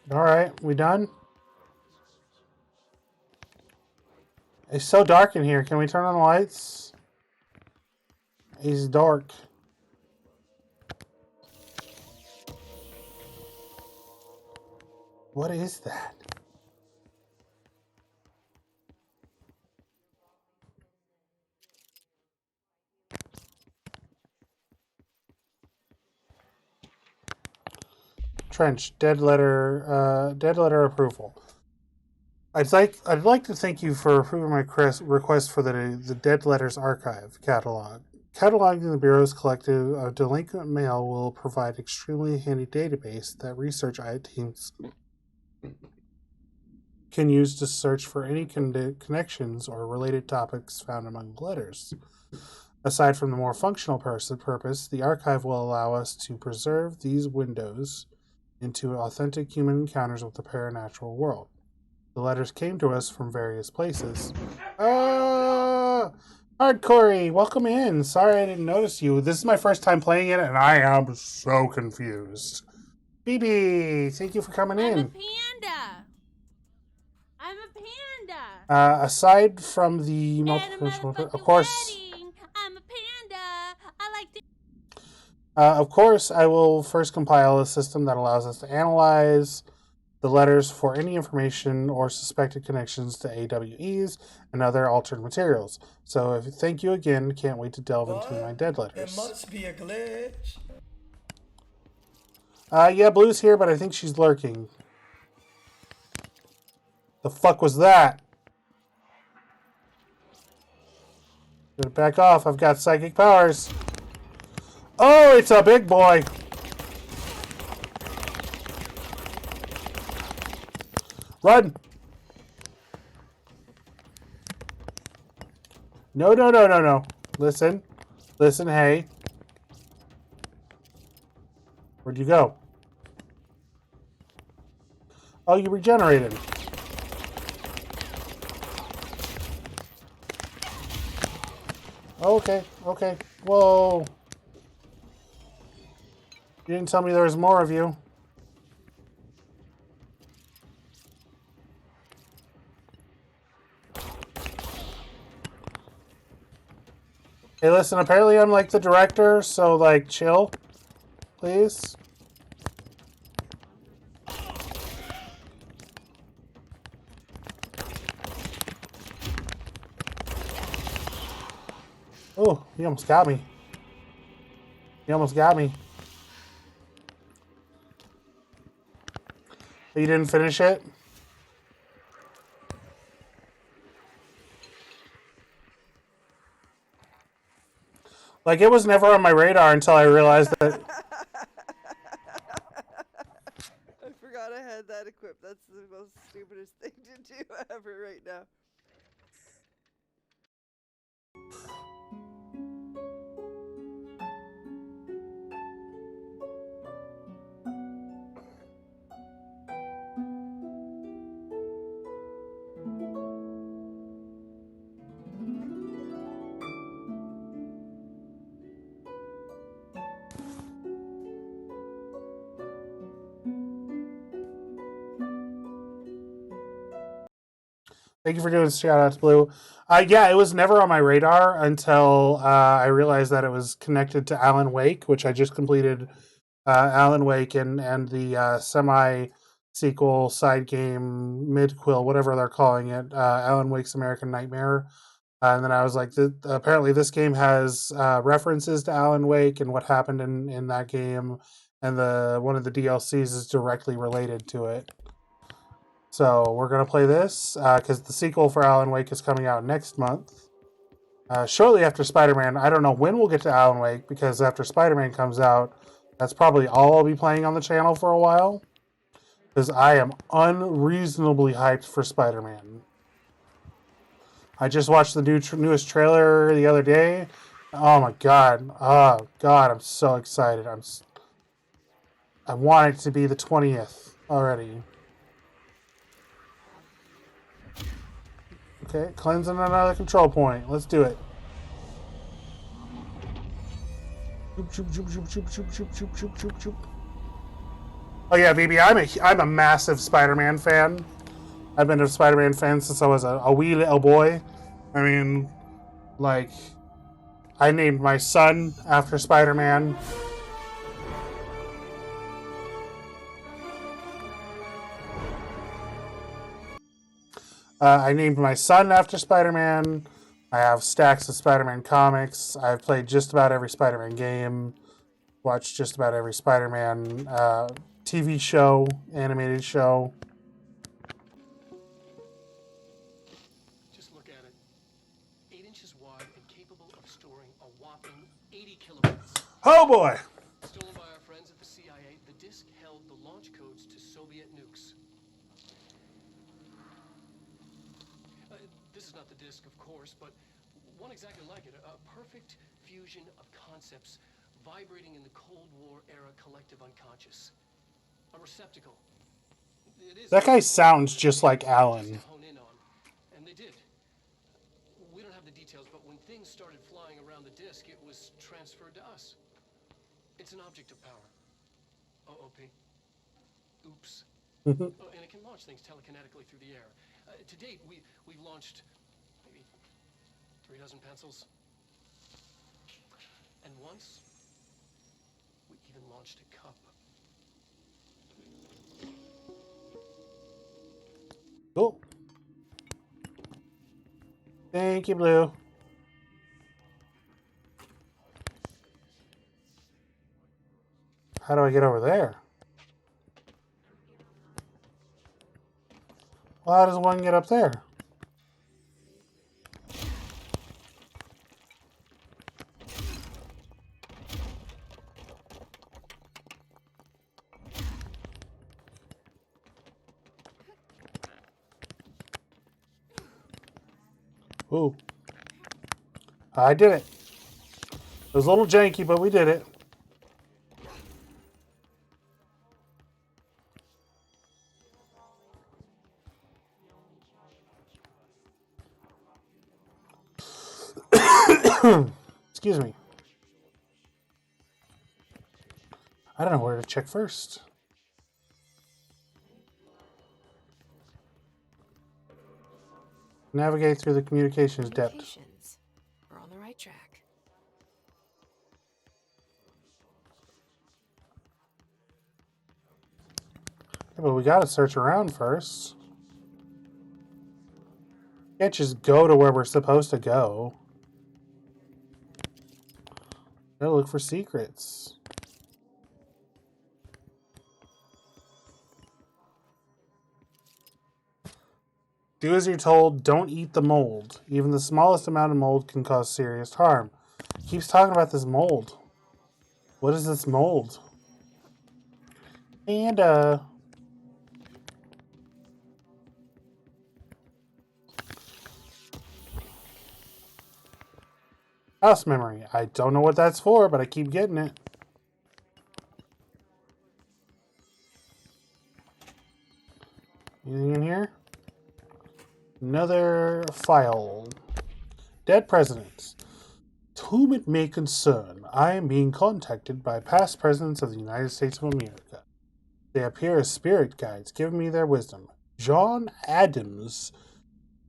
Alright, we done? It's so dark in here. Can we turn on the lights? It's dark. What is that? Trench, dead letter approval. I'd like to thank you for approving my request for the Dead Letters Archive catalog. Cataloging the Bureau's collective of delinquent mail will provide extremely handy database that research teams can use to search for any connections or related topics found among the letters. Aside from the more functional purpose, the archive will allow us to preserve these windows into authentic human encounters with the paranatural world. The letters came to us from various places. Hardcore, welcome in. Sorry I didn't notice you. This is my first time playing it, and I am so confused. BB, thank you for coming in. I'm a panda. I'm a panda. Aside from the At a multiple, motherfucking of course, wedding, I'm a panda. I like to. of course, I will first compile a system that allows us to analyze the letters for any information or suspected connections to AWEs and other altered materials. So, thank you again. Can't wait to delve into my What? dead It letters. must be a glitch. Yeah, Blue's here, but I think she's lurking. The fuck was that? Gotta back off. I've got psychic powers. Oh, it's a big boy. Run. No, no, no, no, no. Listen. Listen, hey. Where'd you go? Oh, you regenerated. Okay, okay. Whoa. You didn't tell me there was more of you. Hey, listen, apparently I'm like the director, so like chill, please. Oh, he almost got me. He almost got me. You didn't finish it? Like, it was never on my radar until I realized that... I forgot I had that equipped. That's the most stupidest thing to do ever right now. Thank you for doing shout outs, Blue. Yeah, it was never on my radar until I realized that it was connected to Alan Wake, which I just completed. Alan Wake and the semi sequel side game midquill, whatever they're calling it, Alan Wake's American Nightmare. And then I was like, apparently this game has references to Alan Wake and what happened in that game, and one of the DLCs is directly related to it. So we're gonna play this because the sequel for Alan Wake is coming out next month, shortly after Spider-Man. I don't know when we'll get to Alan Wake because after Spider-Man comes out, that's probably all I'll be playing on the channel for a while. Because I am unreasonably hyped for Spider-Man. I just watched the newest trailer the other day. Oh my god! Oh god! I'm so excited. I want it to be the 20th already. Okay, cleansing another control point. Let's do it. Oh yeah, BB, I'm a massive Spider-Man fan. I've been a Spider-Man fan since I was a wee little boy. I mean, like, I named my son after Spider-Man. I named my son after Spider-Man. I have stacks of Spider-Man comics. I've played just about every Spider-Man game. Watched just about every Spider-Man TV show, animated show. Just look at it. 8 inches wide and capable of storing a whopping 80 kilobytes. Oh boy! Stolen by our friends at the CIA, the disk held the launch codes to Soviet nukes. This is not the disk, of course, but one exactly like it. A perfect fusion of concepts vibrating in the Cold War era collective unconscious. A receptacle. That guy sounds just like Alan. Hone in on, and they did. We don't have the details, but when things started flying around the disk, it was transferred to us. It's an object of power. OOP. Oops. Mhm. And it can launch things telekinetically through the air. To date, we've launched maybe 3 dozen pencils. And once, we even launched a cup. Cool. Thank you, Blue. How do I get over there? Well, how does one get up there? Ooh. I did it. It was a little janky, but we did it. Excuse me. I don't know where to check first. Navigate through the communications depth. Communications. We're on the right track. Yeah, but we gotta search around first. Can't just go to where we're supposed to go. Gotta look for secrets. Do as you're told, don't eat the mold. Even the smallest amount of mold can cause serious harm. He keeps talking about this mold. What is this mold? And, house memory. I don't know what that's for, but I keep getting it. Anything in here? Another file. Dead presidents. To whom it may concern, I am being contacted by past presidents of the United States of America. They appear as spirit guides, giving me their wisdom. John Adams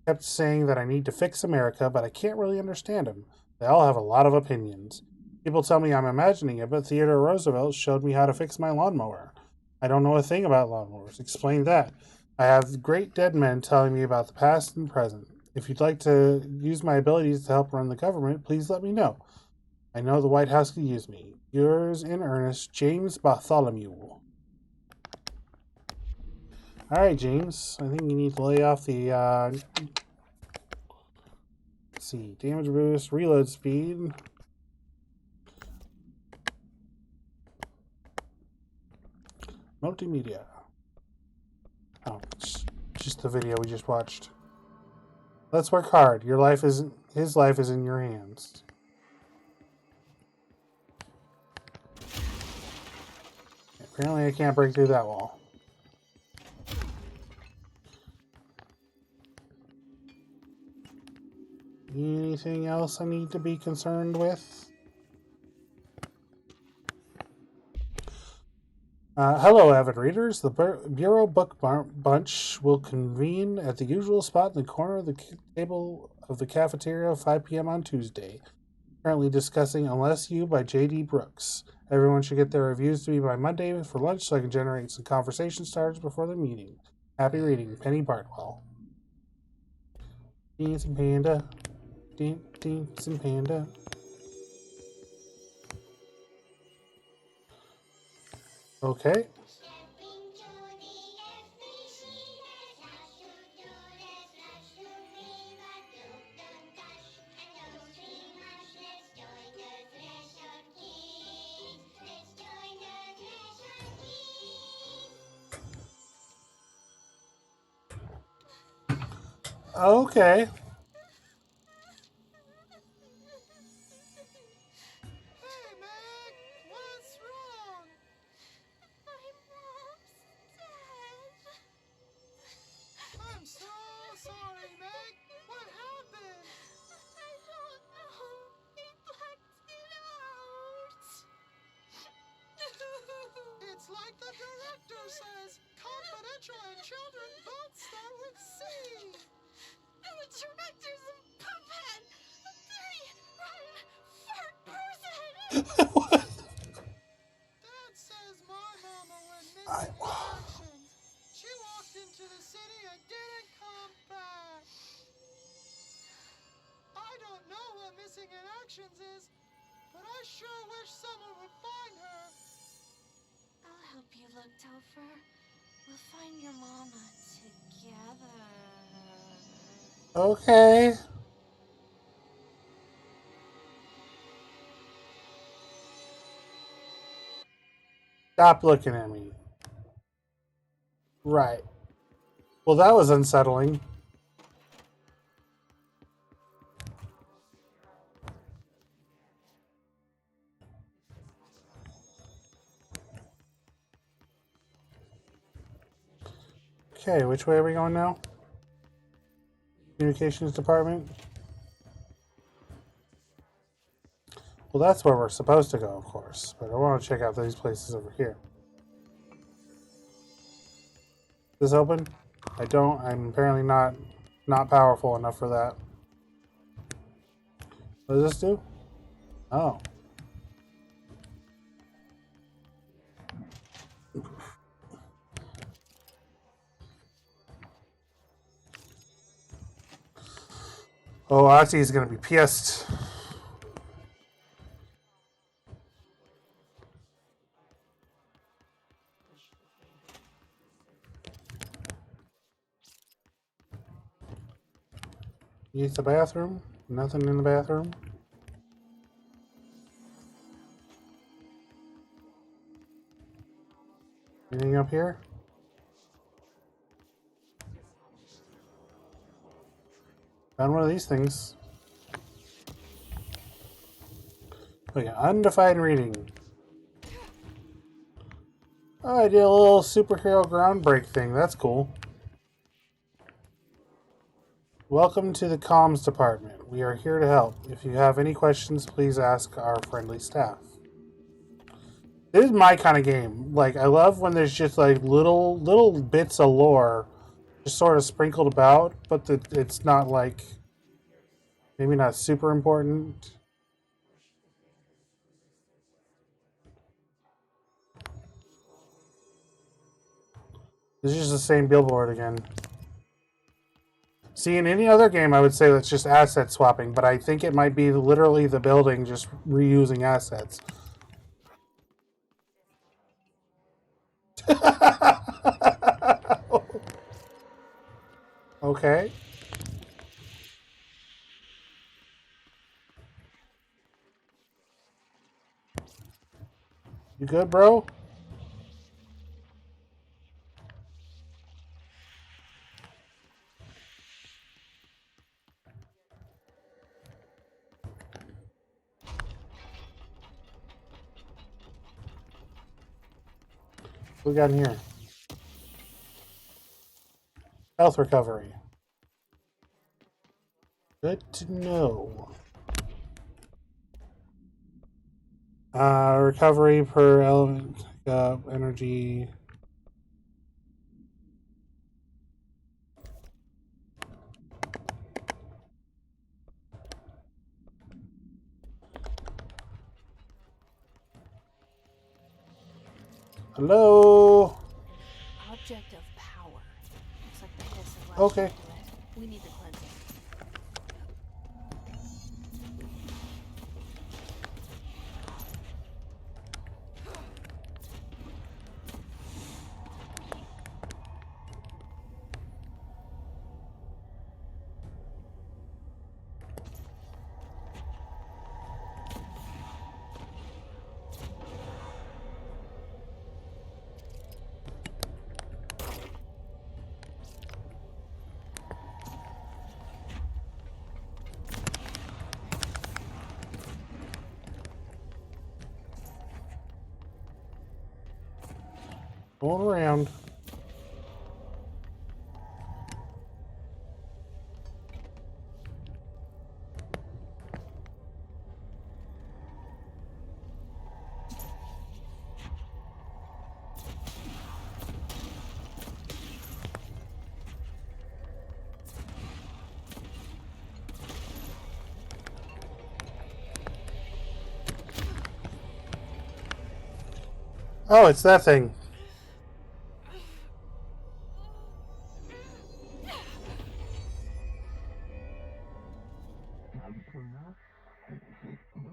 kept saying that I need to fix America, but I can't really understand him. They all have a lot of opinions. People tell me I'm imagining it, but Theodore Roosevelt showed me how to fix my lawnmower. I don't know a thing about lawnmowers. Explain that. I have great dead men telling me about the past and present. If you'd like to use my abilities to help run the government, please let me know. I know the White House could use me. Yours in earnest, James Bartholomew. Alright, James. I think you need to lay off the, let's see. Damage boost, reload speed. Multimedia. Oh, it's just the video we just watched. Let's work hard. Your life is his life is in your hands. Apparently I can't break through that wall. Anything else I need to be concerned with? Hello, avid readers. The Bureau Book Bunch will convene at the usual spot in the corner of the table of the cafeteria at 5 p.m. on Tuesday. Currently discussing Unless You by J.D. Brooks. Everyone should get their reviews to me by Monday for lunch so I can generate some conversation starters before the meeting. Happy reading, Penny Bartwell. Dancing Panda. Dancing Panda. Okay. Okay. Hey, Meg! What's wrong? My mom's dead. I'm so sorry, Meg. What happened? I don't know. They blacked it out. It's like the director says, confidential. Petra and children both start with C. And the director's a puppet. A dirty, rotten, fart person. Dad says my mama went missing in action. She walked into the city and didn't come back. I don't know what missing in actions is, but I sure wish someone would find her. I'll help you look, Topher. We'll find your mama together. Okay. Stop looking at me. Right. Well, that was unsettling. Okay, which way are we going now? Communications department? Well, that's where we're supposed to go, of course. But I want to check out these places over here. Is this open? I'm apparently not powerful enough for that. What does this do? Oh. Oh, Ozzy is going to be pissed. Use the bathroom? Nothing in the bathroom? Anything up here? Found one of these things. Okay, undefined reading. Oh, I did a little superhero ground break thing. That's cool. Welcome to the comms department. We are here to help. If you have any questions, please ask our friendly staff. This is my kind of game. Like, I love when there's just like little bits of lore just sort of sprinkled about, but it's not like, maybe not super important. This is just the same billboard again. See, in any other game, I would say that's just asset swapping, but I think it might be literally the building just reusing assets. Okay. You good, bro? What we got in here? Health recovery. Good to know. Recovery per element, energy. Hello. Object of power. Looks like the hiss of last Okay. into it. We need to cleanse it. Going around. Oh, it's that thing.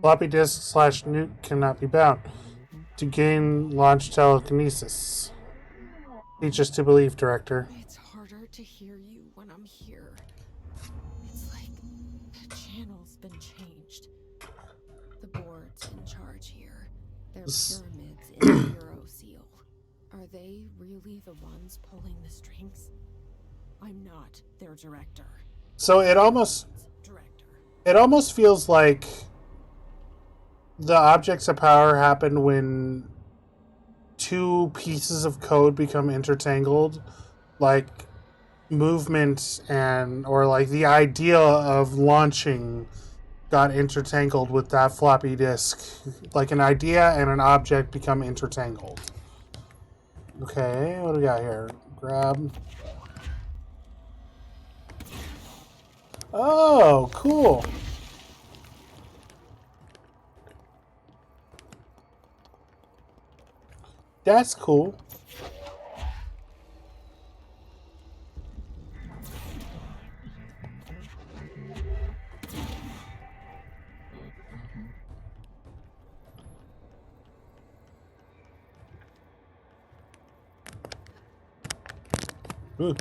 Floppy disk / nuke cannot be bound. To gain launch telekinesis. Teach us to believe, Director. It's harder to hear you when I'm here. It's like the channel's been changed. The board's in charge here. They're pyramids in the Bureau seal. Are they really the ones pulling the strings? I'm not their director. So it almost feels like the objects of power happen when two pieces of code become intertangled, like movement or like the idea of launching got intertangled with that floppy disk. Like an idea and an object become intertangled. Okay, what do we got here? Grab. Oh, cool. That's cool. Ooh.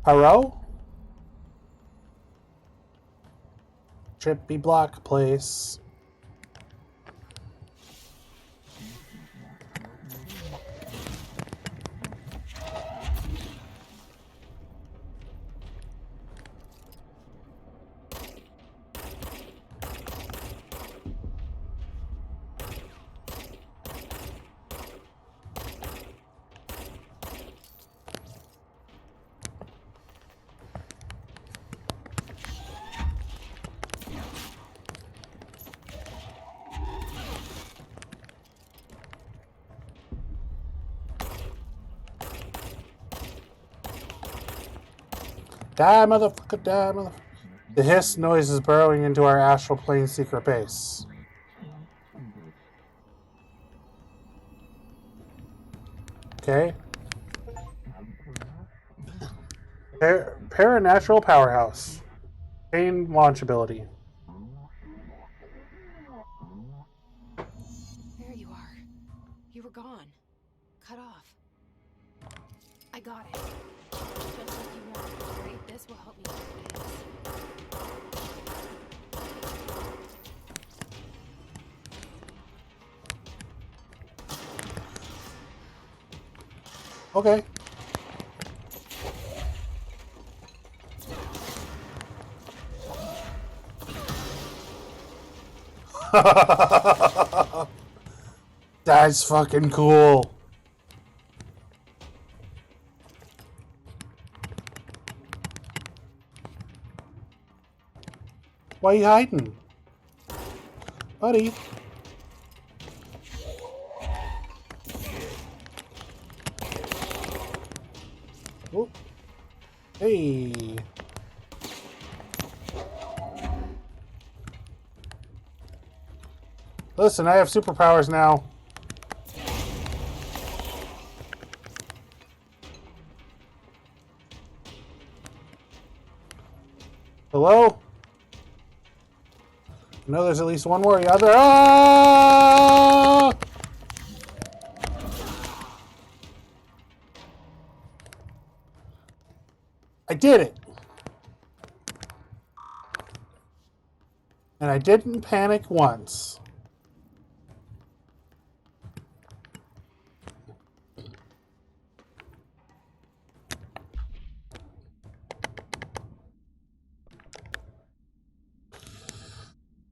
Hello? Trippy block place. Die, motherfucker, die, motherfucker. The hiss noise is burrowing into our astral plane secret base. Okay. Paranatural powerhouse. Gain launch ability. There you are. You were gone. Cut off. I got it. Just like you wanted, right? This will help me with this. Okay. That's fucking cool. Why are you hiding? Buddy. Oh. Hey. Listen, I have superpowers now. Hello? I know there's at least one more out there. Ah! I did it. And I didn't panic once.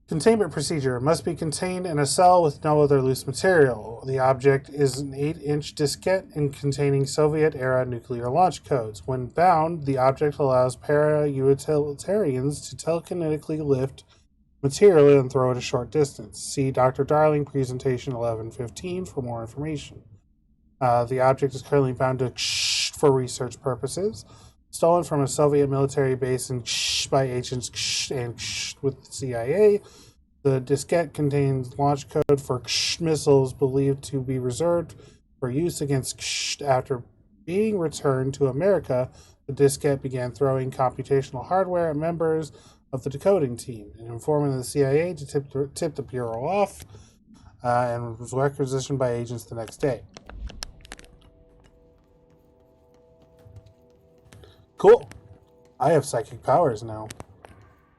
Containment procedure must be contained in a cell with no other loose material. The object is an 8-inch diskette containing Soviet-era nuclear launch codes. When bound, the object allows para-utilitarians to telekinetically lift material and throw it a short distance. See Dr. Darling presentation 1115 for more information. The object is currently bound to for research purposes, stolen from a Soviet military base and by agents and with the CIA. The diskette contains launch code for missiles believed to be reserved for use against. After being returned to America, the diskette began throwing computational hardware at members of the decoding team and informing the CIA to tip the Bureau off, and was requisitioned by agents the next day. Cool. I have psychic powers now.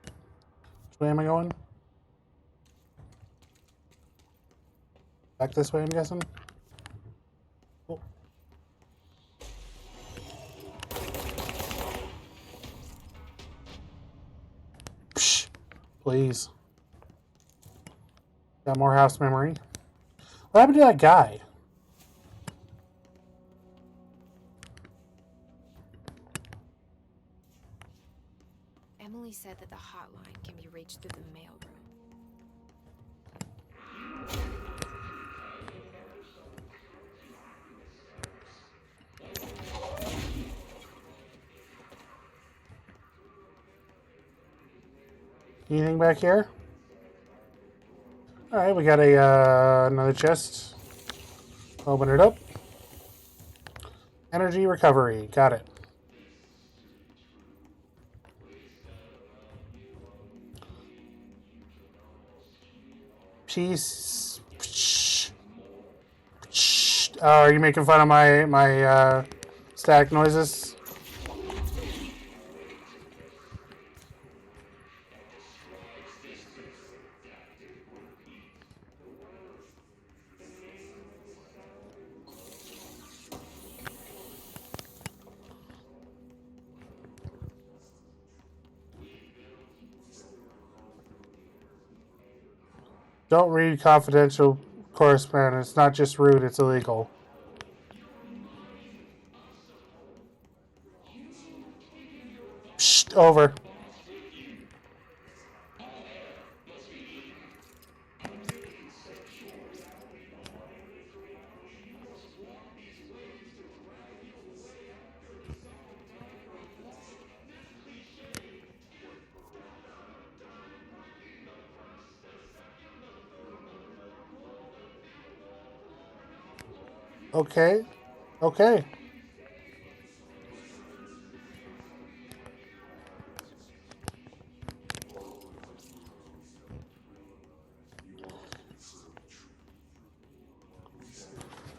Which way am I going? Back this way, I'm guessing? Cool. Psh, please. Got more house memory. What happened to that guy? Emily said that the hotline can be reached through the mailroom. Anything back here? Alright, we got a another chest. Open it up. Energy recovery. Got it. Peace. Oh, are you making fun of my static noises? Don't read confidential correspondence. It's not just rude, it's illegal. Shh, over. Okay. Okay.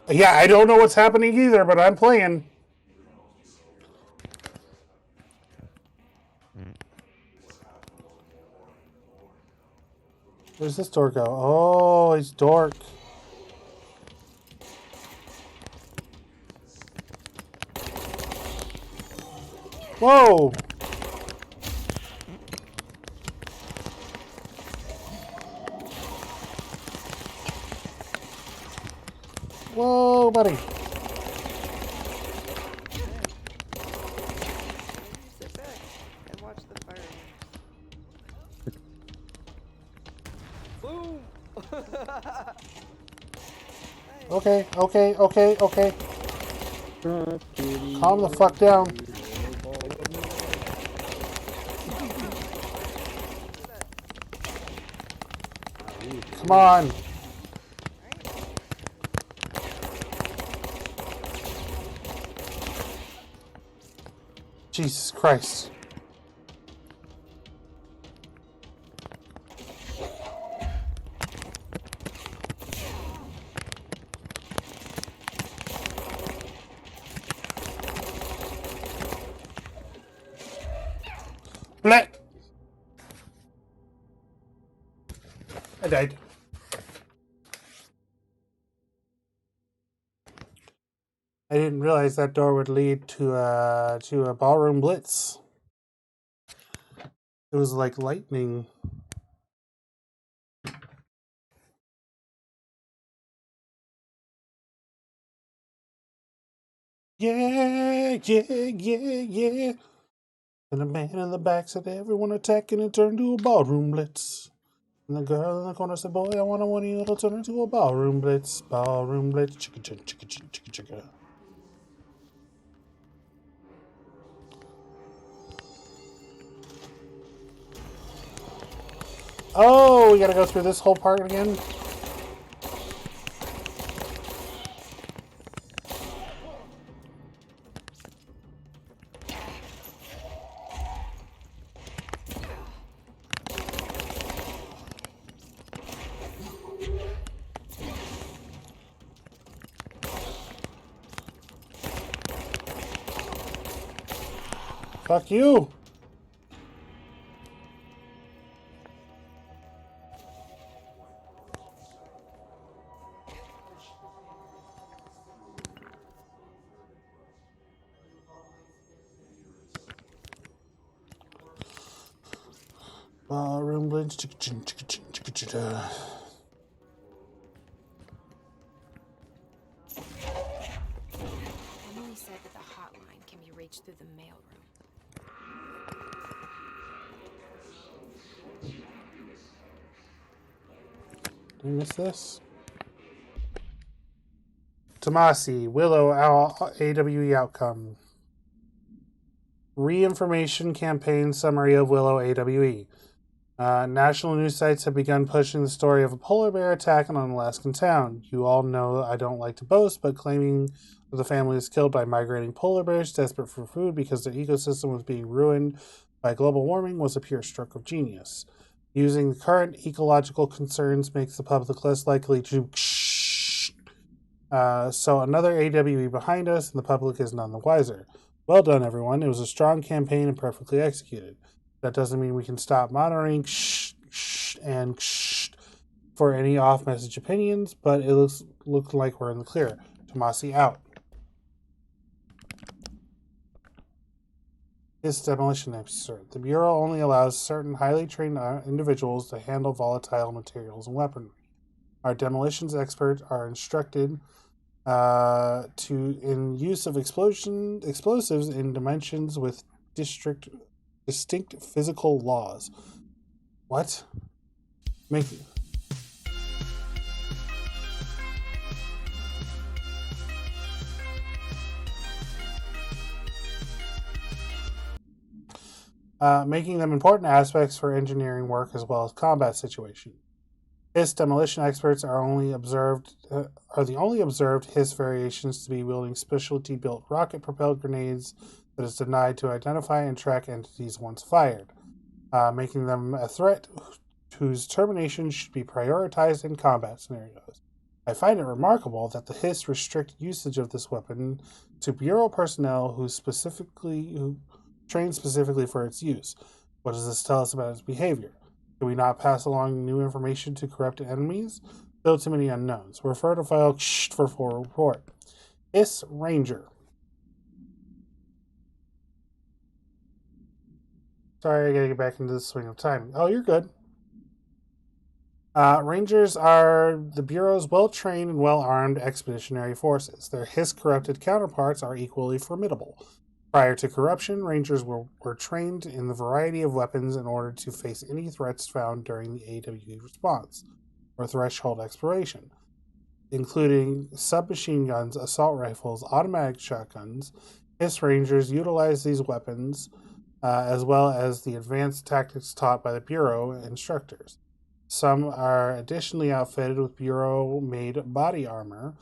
Yeah, I don't know what's happening either, but I'm playing. Where's this door go? Oh, it's dark. Whoa! Whoa, buddy. Sit back and watch the fire ants. Boom! Okay, okay, okay, okay. Calm the fuck down. Come on. Jesus Christ. Bleh. I died. I didn't realize that door would lead to a ballroom blitz. It was like lightning. Yeah, yeah, yeah, yeah. And the man in the back said everyone attacking and turned to a ballroom blitz. And the girl in the corner said, boy, I want a one of you, it'll turn into a ballroom blitz. Ballroom blitz, chicka chicka chicka chicka chicka. Oh, we gotta go through this whole part again? Fuck you! Ballroom blitz. Emily said that the hotline can be reached through the mailroom. Did I miss this? Tomasi, Willow, AWE outcome. Re-information campaign summary of Willow AWE. National news sites have begun pushing the story of a polar bear attack on an Alaskan town. You all know I don't like to boast, but claiming that the family was killed by migrating polar bears desperate for food because their ecosystem was being ruined by global warming was a pure stroke of genius. Using the current ecological concerns makes the public less likely to... so another AWE behind us, and the public is none the wiser. Well done, everyone. It was a strong campaign and perfectly executed. That doesn't mean we can stop monitoring and for any off-message opinions, but it looks like we're in the clear. Tomasi out. This demolition expert. The Bureau only allows certain highly trained individuals to handle volatile materials and weaponry. Our demolitions experts are instructed in use of explosives in dimensions with distinct physical laws. What? Making them important aspects for engineering work as well as combat situations. Hiss demolition experts are the only observed Hiss variations to be wielding specialty built rocket propelled grenades that is denied to identify and track entities once fired, making them a threat whose termination should be prioritized in combat scenarios. I find it remarkable that the Hiss restrict usage of this weapon to Bureau personnel who trained specifically for its use. What does this tell us about its behavior? Do we not pass along new information to corrupt enemies? Still too many unknowns. Refer to file for full report. Hiss Ranger. Sorry, I gotta get back into the swing of time. Oh, you're good. Rangers are the Bureau's well-trained and well-armed expeditionary forces. Their Hiss-corrupted counterparts are equally formidable. Prior to corruption, Rangers were trained in the variety of weapons in order to face any threats found during the AWE response, or threshold exploration, including submachine guns, assault rifles, automatic shotguns. Hiss Rangers utilize these weapons as well as the advanced tactics taught by the Bureau instructors. Some are additionally outfitted with Bureau-made body armor.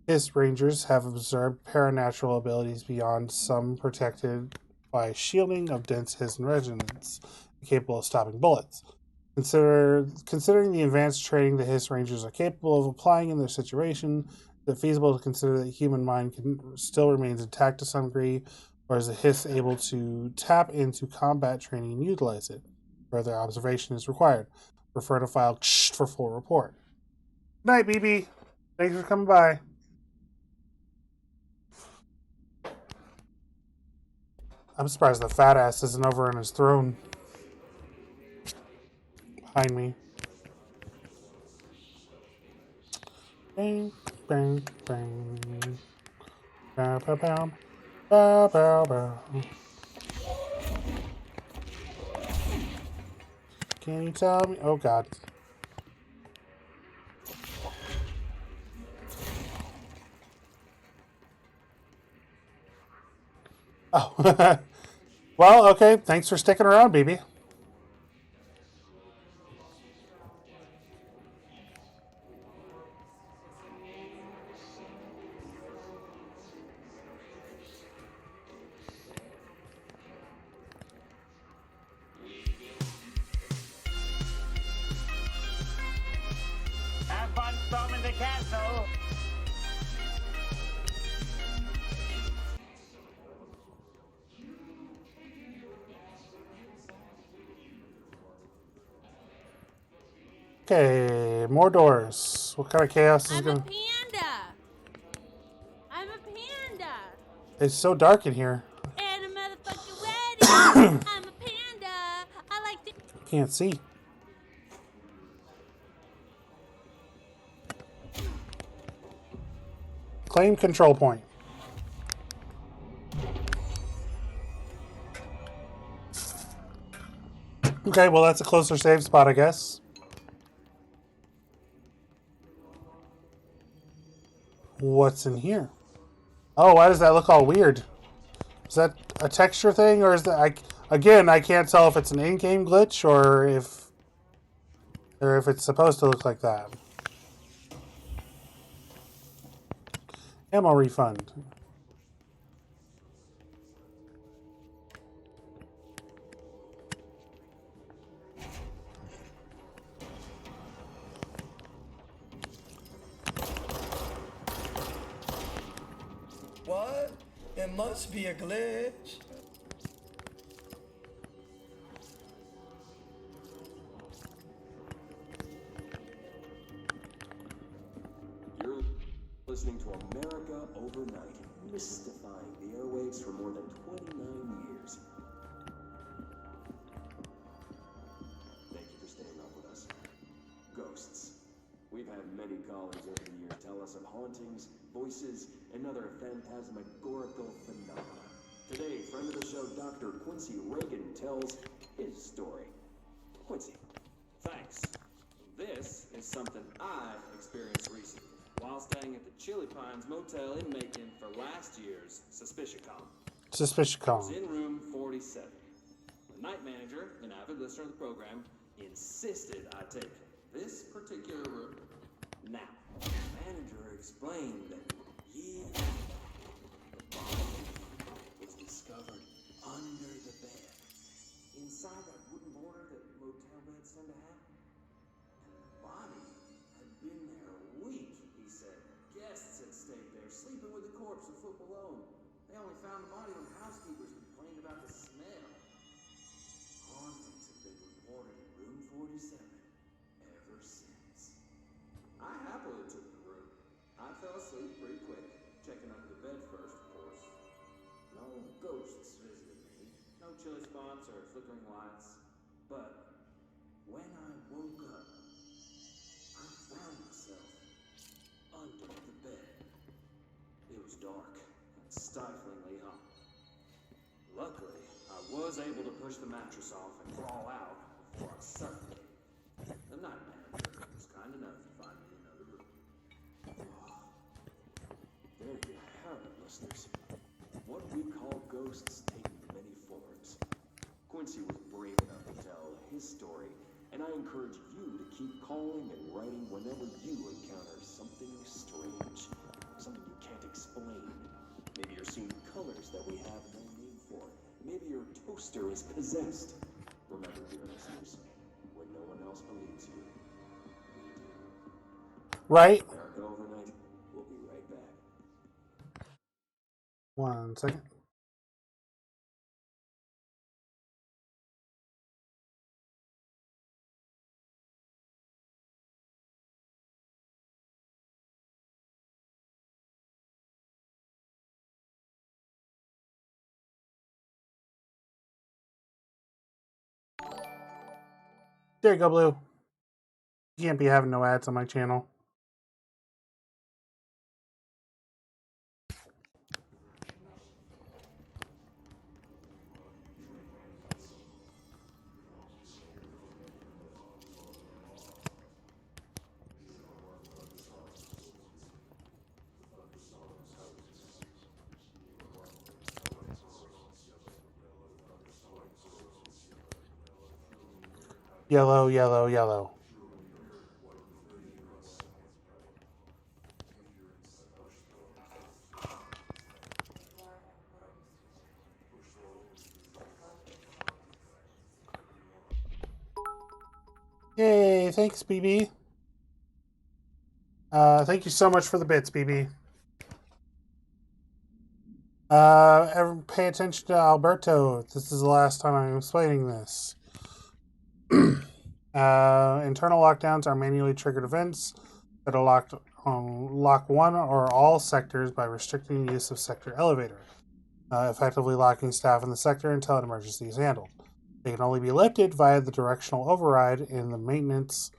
Hiss Rangers have observed paranatural abilities beyond some protected by shielding of dense Hiss resonance, capable of stopping bullets. Considering the advanced training the Hiss Rangers are capable of applying in their situation, is it feasible to consider that the human mind still remains intact to some degree, or is the Hiss able to tap into combat training and utilize it? Further observation is required. Refer to file for full report. Good night, BB. Thanks for coming by. I'm surprised the fat ass isn't over on his throne. Behind me. Bang, bang, bang. Bow, bow, bow. Bow, bow, bow. Can you tell me? Oh, God. Oh. Well, okay. Thanks for sticking around, BB. Okay, more doors. What kind of chaos is I'm a going? panda. I'm a panda. It's so dark in here. And a motherfucking wedding. I'm a panda. I like to. Can't see. Claim control point. Okay, well that's a closer save spot, I guess. What's in here? Oh, why does that look all weird? Is that a texture thing, or is that again? I can't tell if it's an in-game glitch or if it's supposed to look like that. Ammo refund. What? It must be a glitch. You're listening to America Overnight, mystifying the airwaves for more than 29 years. Thank you for staying up with us. Ghosts. We've had many callers over the years tell us of hauntings, voices, and other phantasmagorical phenomena. Today, friend of the show, Dr. Quincy Reagan tells his story. Quincy. Thanks. This is something I've experienced recently while staying at the Chili Pines Motel in Macon for last year's SuspiciaCon. SuspiciaCon. It's in room 47. The night manager, an avid listener of the program, insisted I take this particular room. Now, the manager explained that years ago, the body was discovered under the bed, inside that wooden border that motel beds tend to have. And the body had been there a week, he said. Guests had stayed there, sleeping with the corpse a foot below. They only found the body when housekeepers complained about the smell. Hauntings have been reported in room 47 ever since. I happily took the room. I fell asleep pretty quick, checking under the bed first, of course. No ghosts visited me, no chilly spots or flickering lights. But when I woke up, I found myself under the bed. It was dark and stiflingly hot. Luckily, I was able to push the mattress off and crawl out before I suffocated. The night manager was kind enough to find me another room. There you have it, listeners. What we call ghosts take many forms. Quincy was brave enough to tell his story, and I encourage you to keep calling and writing whenever you encounter something strange, something you can't explain. Maybe you're seeing colors that we have no name for. Maybe your toaster is possessed. Remember, dear listeners, when no one else believes you, we do. Right. America Overnight. We'll be right back. 1 second. There you go, Blue. You can't be having no ads on my channel. Yellow, yellow, yellow. Yay, thanks, BB. Thank you so much for the bits, BB. Pay attention to Alberto. This is the last time I'm explaining this. Internal lockdowns are manually triggered events that are lock one or all sectors by restricting the use of sector elevator, effectively locking staff in the sector until an emergency is handled. They can only be lifted via the directional override in the maintenance,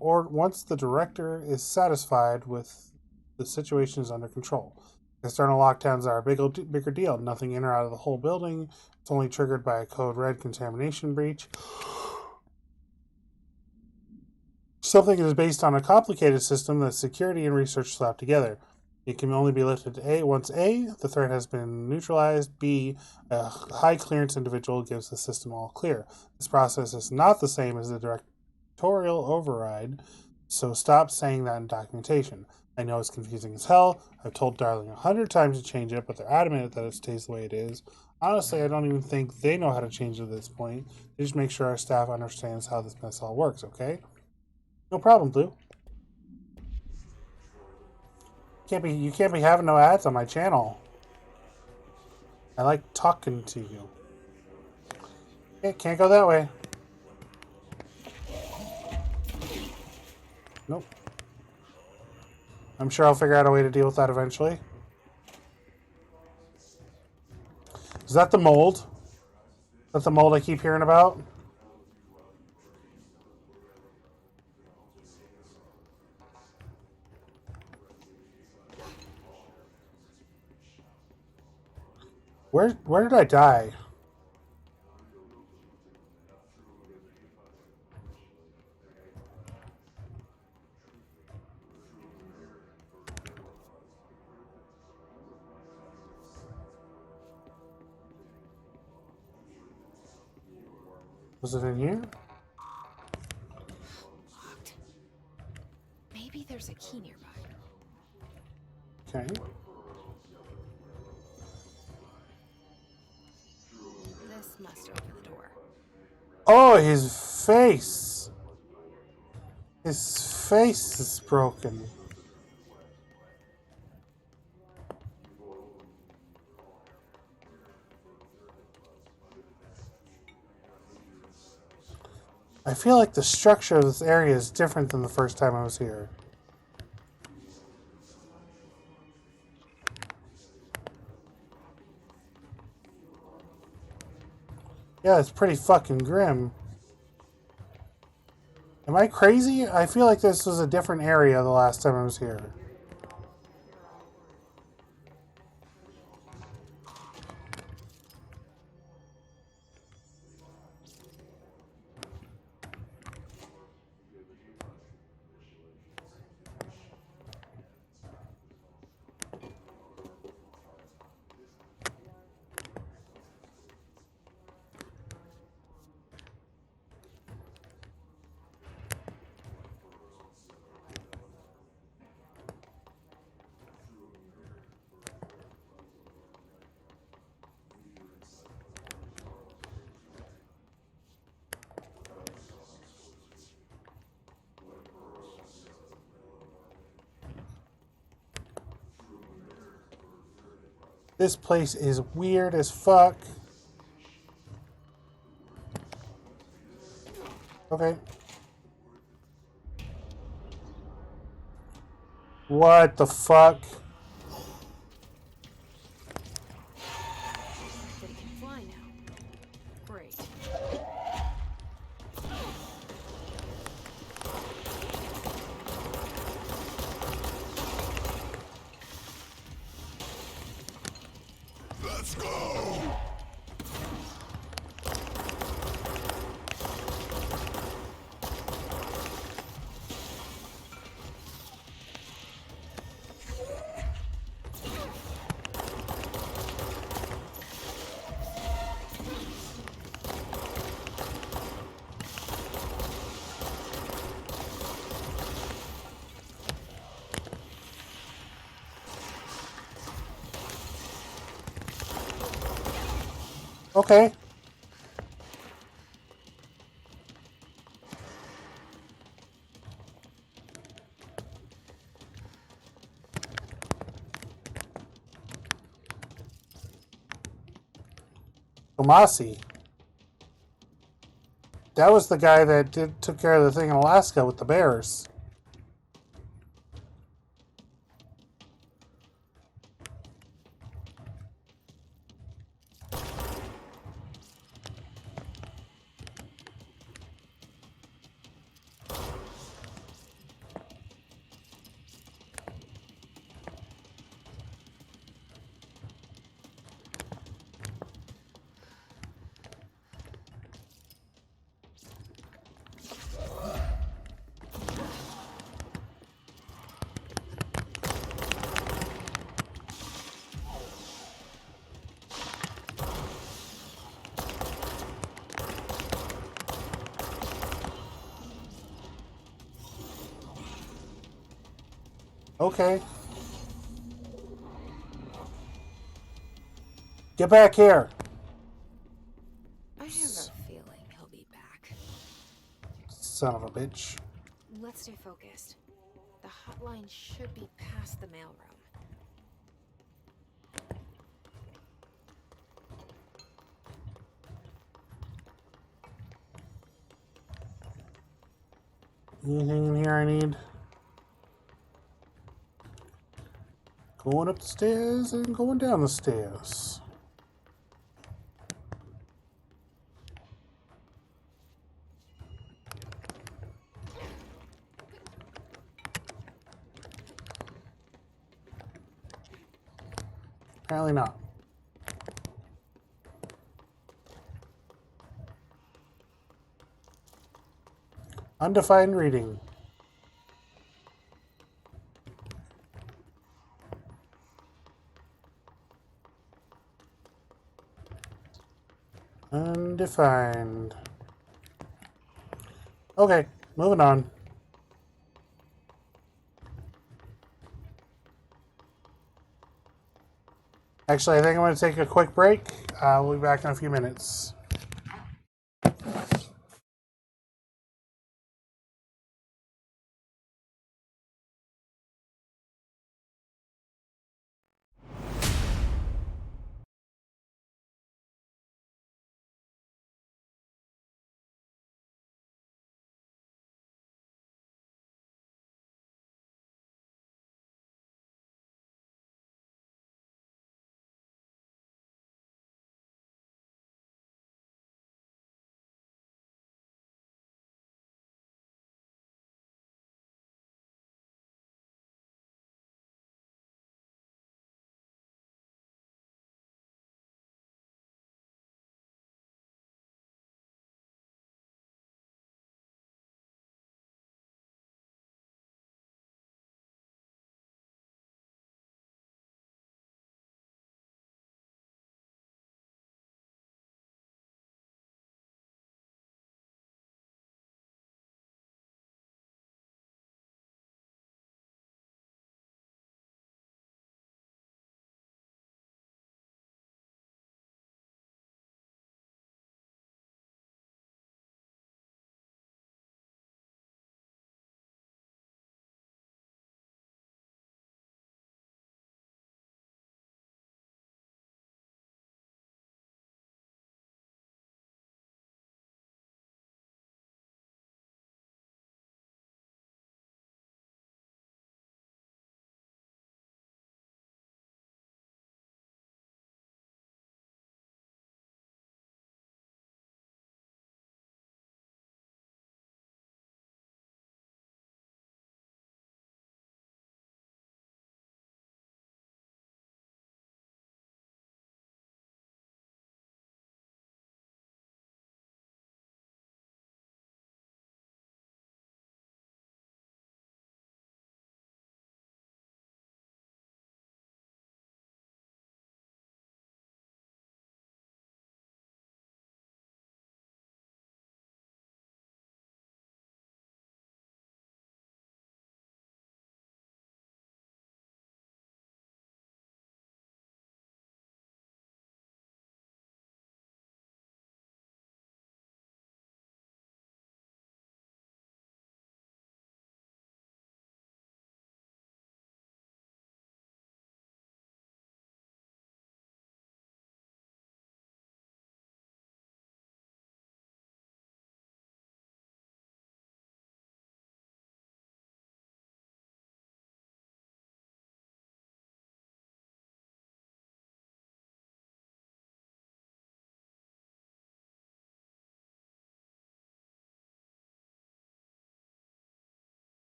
or once the director is satisfied with the situation is under control. External lockdowns are a bigger deal. Nothing in or out of the whole building. It's only triggered by a code red contamination breach. Something is based on a complicated system that security and research slap together. It can only be lifted once A, the threat has been neutralized, B, a high clearance individual gives the system all clear. This process is not the same as the directorial override, so stop saying that in documentation. I know it's confusing as hell. I've told Darling 100 times to change it, but they're adamant that it stays the way it is. Honestly, I don't even think they know how to change it at this point. They just make sure our staff understands how this mess all works, okay? No problem, Blue. You can't be having no ads on my channel. I like talking to you. Okay, can't go that way. Nope. I'm sure I'll figure out a way to deal with that eventually. Is that the mold? Is that the mold I keep hearing about? Where did I die? Was it in here? Locked. Maybe there's a key nearby. Okay. This must open the door. Oh, his face. His face is broken. I feel like the structure of this area is different than the first time I was here. Yeah, it's pretty fucking grim. Am I crazy? I feel like this was a different area the last time I was here. This place is weird as fuck. Okay. What the fuck? But it can fly now. Great. Let's go! Okay. Tomasi. That was the guy that took care of the thing in Alaska with the bears. Okay. Get back here. I have a feeling he'll be back. Son of a bitch. Let's stay focused. The hotline should be past the mailroom. Anything in here I need? Going up the stairs and going down the stairs. Apparently not. Undefined reading. Undefined. Okay, moving on. Actually, I think I'm going to take a quick break. We'll be back in a few minutes.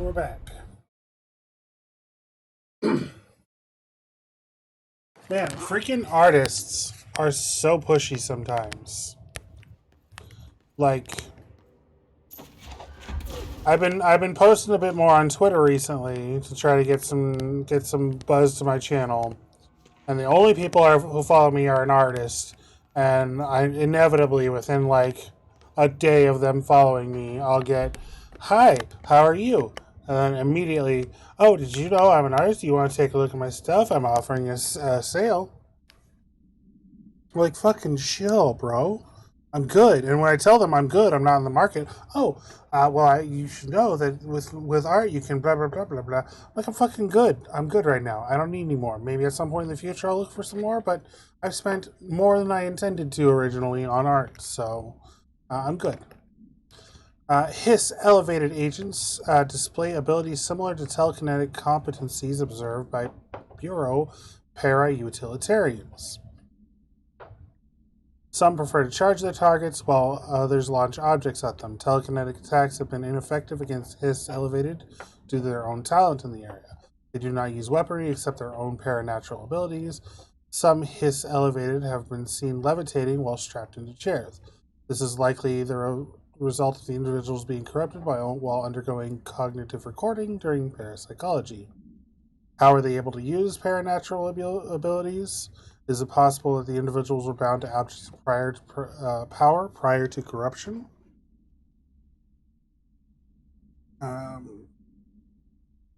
we're back. Man, freaking artists are so pushy sometimes. Like, I've been posting a bit more on Twitter recently to try to get some buzz to my channel, and the only people who follow me are an artist, and I inevitably within like a day of them following me, I'll get, "Hi, how are you?" And then immediately, "Oh, did you know I'm an artist? Do you want to take a look at my stuff? I'm offering a sale." Like, fucking chill, bro. I'm good. And when I tell them I'm good, I'm not in the market. "Oh, well, you should know that with art, you can blah, blah, blah, blah, blah." Like, I'm fucking good. I'm good right now. I don't need any more. Maybe at some point in the future I'll look for some more, but I've spent more than I intended to originally on art, so I'm good. Hiss elevated agents display abilities similar to telekinetic competencies observed by Bureau para-utilitarians. Some prefer to charge their targets, while others launch objects at them. Telekinetic attacks have been ineffective against Hiss Elevated due to their own talent in the area. They do not use weaponry except their own paranatural abilities. Some Hiss Elevated have been seen levitating while strapped into chairs. This is likely the result of the individuals being corrupted while undergoing cognitive recording during parapsychology. How are they able to use paranatural abilities? Is it possible that the individuals were bound to objects power prior to corruption?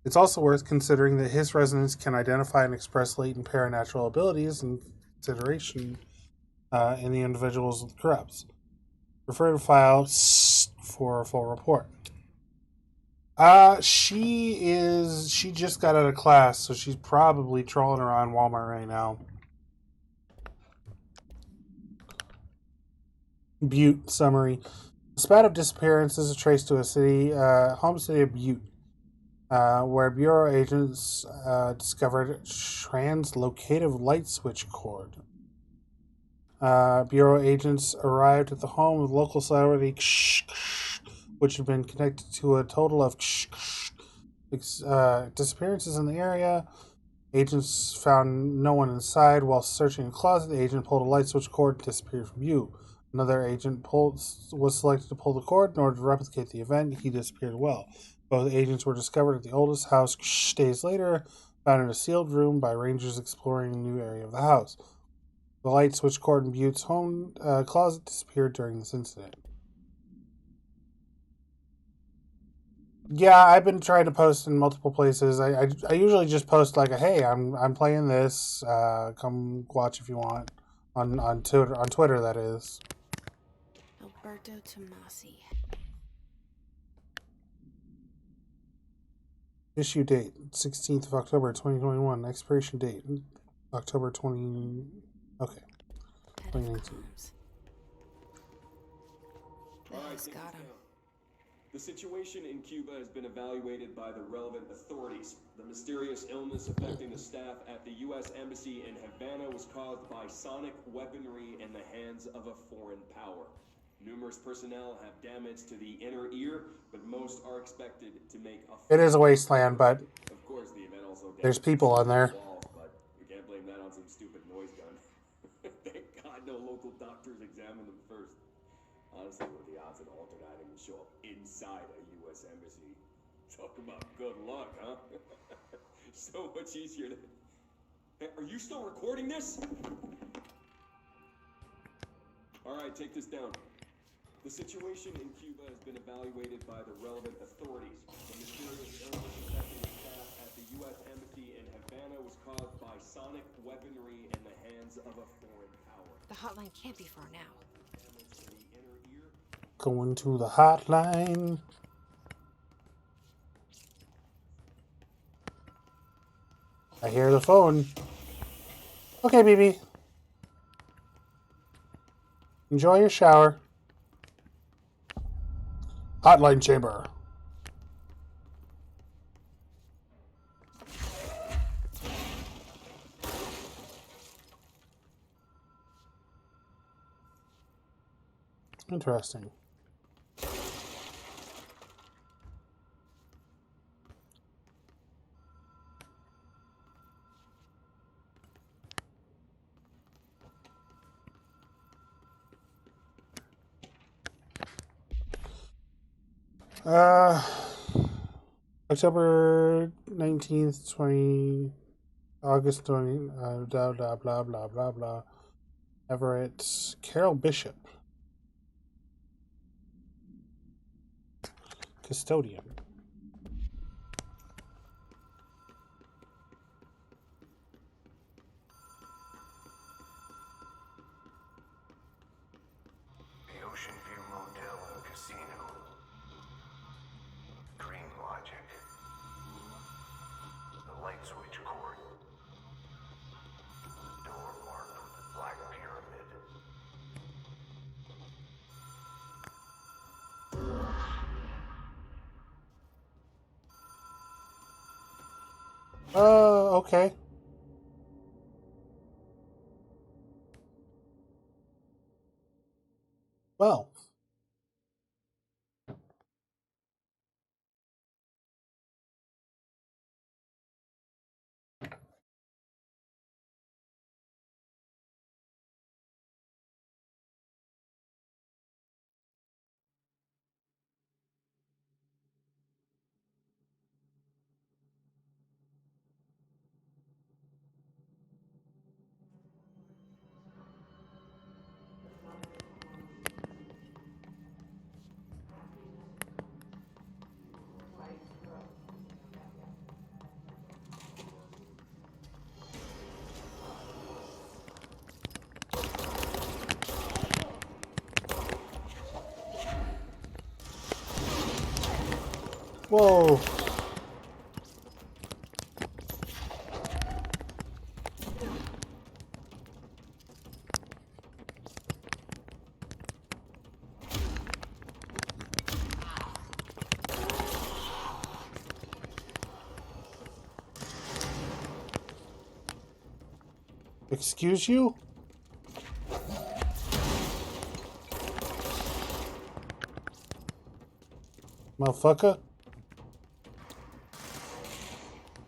It's also worth considering that his resonance can identify and express latent paranatural abilities and consideration in the individuals it corrupts. Refer to file for a full report. She just got out of class, so she's probably trolling around Walmart right now. Butte summary. The spat of disappearances is traced to a city, home city of Butte, where Bureau agents discovered translocative light switch cord. Bureau agents arrived at the home of local celebrity, which had been connected to a total of disappearances in the area. Agents found no one inside. While searching a closet, the agent pulled a light switch cord and disappeared from view. Another agent was selected to pull the cord in order to replicate the event. He disappeared well. Both agents were discovered at the oldest house days later, found in a sealed room by rangers exploring a new area of the house. The light switch cord in Butte's home closet disappeared during this incident. Yeah, I've been trying to post in multiple places. I usually just post like, "Hey, I'm playing this. Come watch if you want." On Twitter, that is. Alberto Tomasi. Issue date 16th of October 2021. Expiration date October 20. Okay. 2019. Got him. The situation in Cuba has been evaluated by the relevant authorities. The mysterious illness affecting the staff at the U.S. Embassy in Havana was caused by sonic weaponry in the hands of a foreign power. Numerous personnel have damage to the inner ear, but most are expected to make a... It is a wasteland, but of course, the event also there's people on there. Walls, but we can't blame that on some stupid noise gun. Thank God no local doctors examined them first. Honestly, what are the odds an alternate item will show up inside a U.S. embassy? Talk about good luck, huh? So much easier to... Hey, are you still recording this? Alright, take this down. The situation in Cuba has been evaluated by the relevant authorities. The mysterious illness affecting the staff at the U.S. Embassy in Havana was caused by sonic weaponry in the hands of a foreign power. The hotline can't be far now. Going to the hotline. I hear the phone. Okay, BB. Enjoy your shower. Hotline chamber. Interesting. Uh, October 19th, August 20, blah, blah, blah, blah, blah, blah. Everett, Carol Bishop. Custodian. The Ocean View Motel and Casino. Dream Logic. The light switch cord. Door marked with the Black Pyramid. Okay. Well. Whoa. Excuse you? Motherfucker.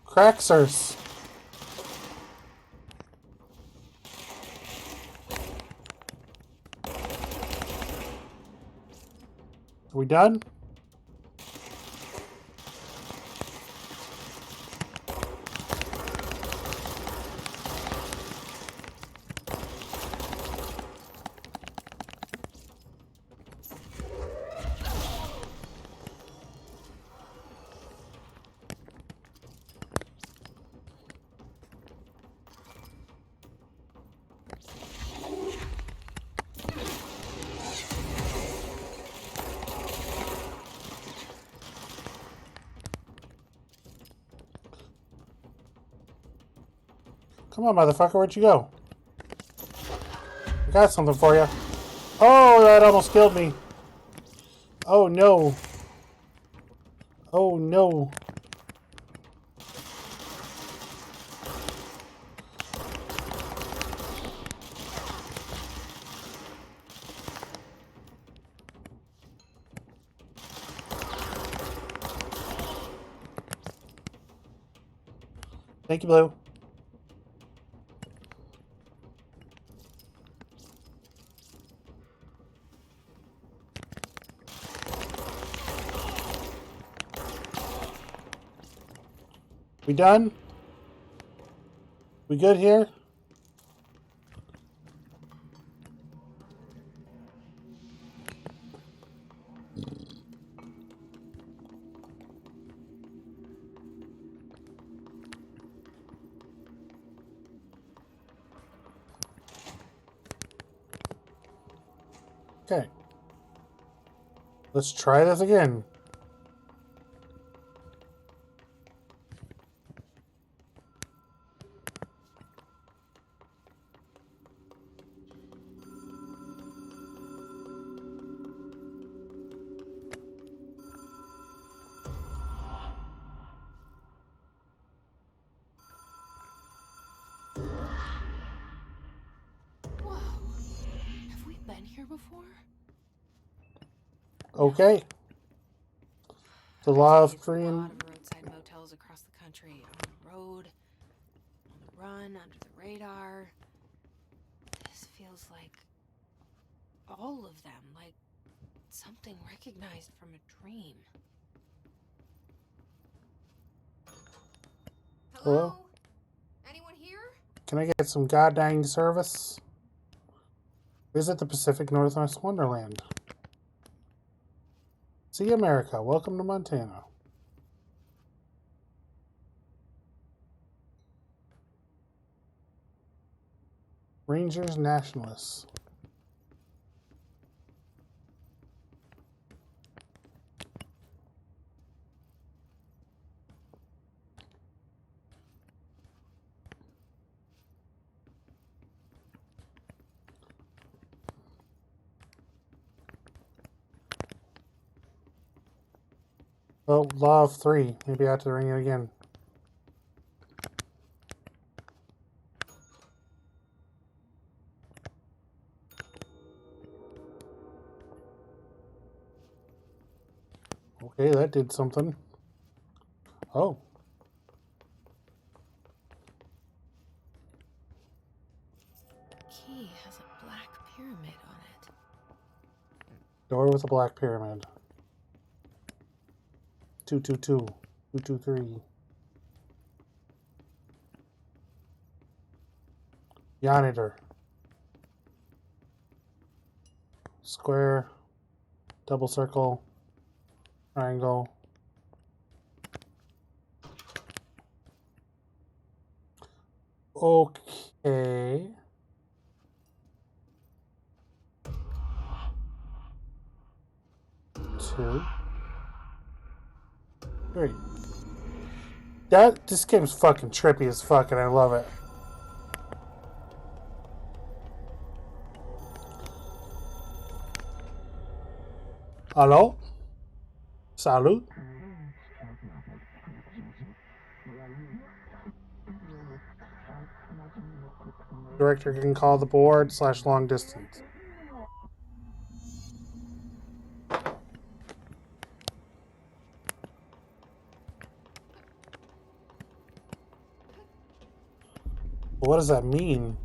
Craxers. Are we done? Come on, motherfucker, where'd you go? I got something for you. Oh, that almost killed me. Oh, no. Oh, no. Thank you, Blue. We done? We good here? Okay. Let's try this again. Whoa. Have we been here before? Okay. The law of A Korean. lot of roadside motels across the country, on the road, on the run, under the radar. This feels like all of them, like something recognized from a dream. Hello? Anyone here? Can I get some goddamn service? Visit the Pacific Northwest Wonderland. See America. Welcome to Montana. Rangers Nationalists. Oh, Law of 3. Maybe I have to ring it again. Okay, that did something. Oh. Key has a black pyramid on it. Door with a black pyramid. 222. 223. Yonitor. Square. Double circle. Triangle. Okay. Two. Three. This game's fucking trippy as fuck and I love it. Hello? Salute? Director can call the board / long distance. What does that mean?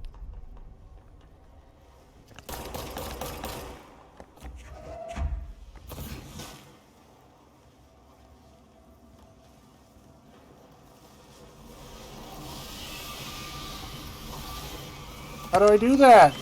How do I do that?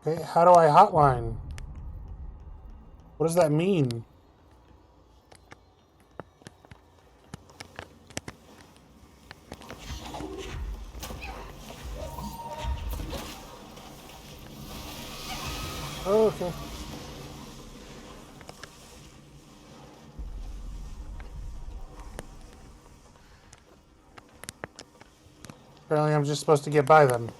Okay, how do I hotline? What does that mean? Oh, okay. Apparently I'm just supposed to get by them.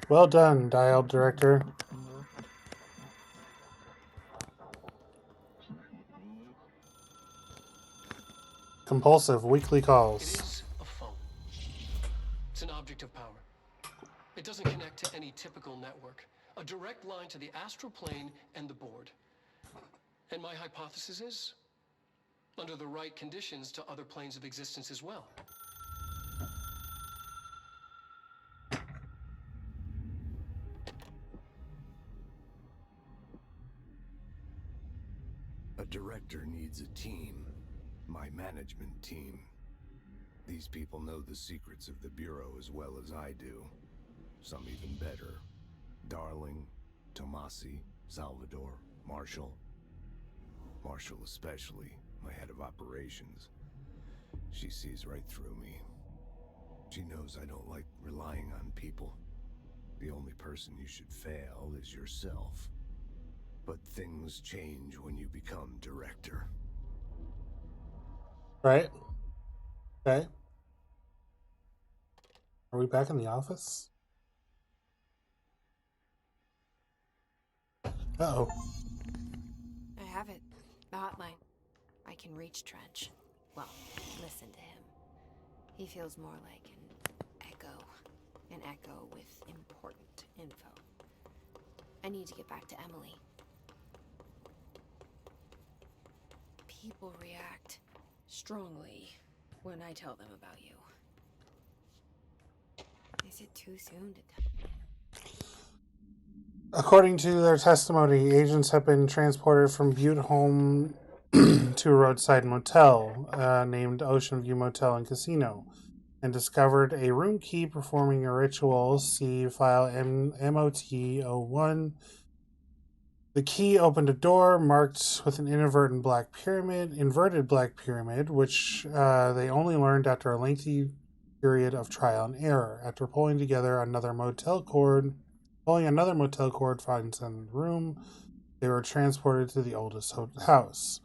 Well done, dial director. Compulsive weekly calls. It is a phone. It's an object of power. It doesn't connect to any typical network. A direct line to the astral plane and the board. And my hypothesis is, under the right conditions, to other planes of existence as well. A director needs a team. My management team. These people know the secrets of the Bureau as well as I do. Some even better. Darling, Tomasi, Salvador, Marshall. Marshall especially, my head of operations. She sees right through me. She knows I don't like relying on people. The only person you should fail is yourself. But things change when you become director. Right? Okay. Are we back in the office? Uh-oh. I have it. The hotline. I can reach Trench. Well, listen to him. He feels more like an echo. An echo with important info. I need to get back to Emily. People react strongly when I tell them about you. Is it too soon to tell? According to their testimony, agents have been transported from Butte home to a roadside motel named Ocean View Motel and Casino and discovered a room key performing a ritual. See file MOT01. The key opened a door marked with an inverted black pyramid, which they only learned after a lengthy period of trial and error. After pulling another motel cord finds in the room, they were transported to the oldest house.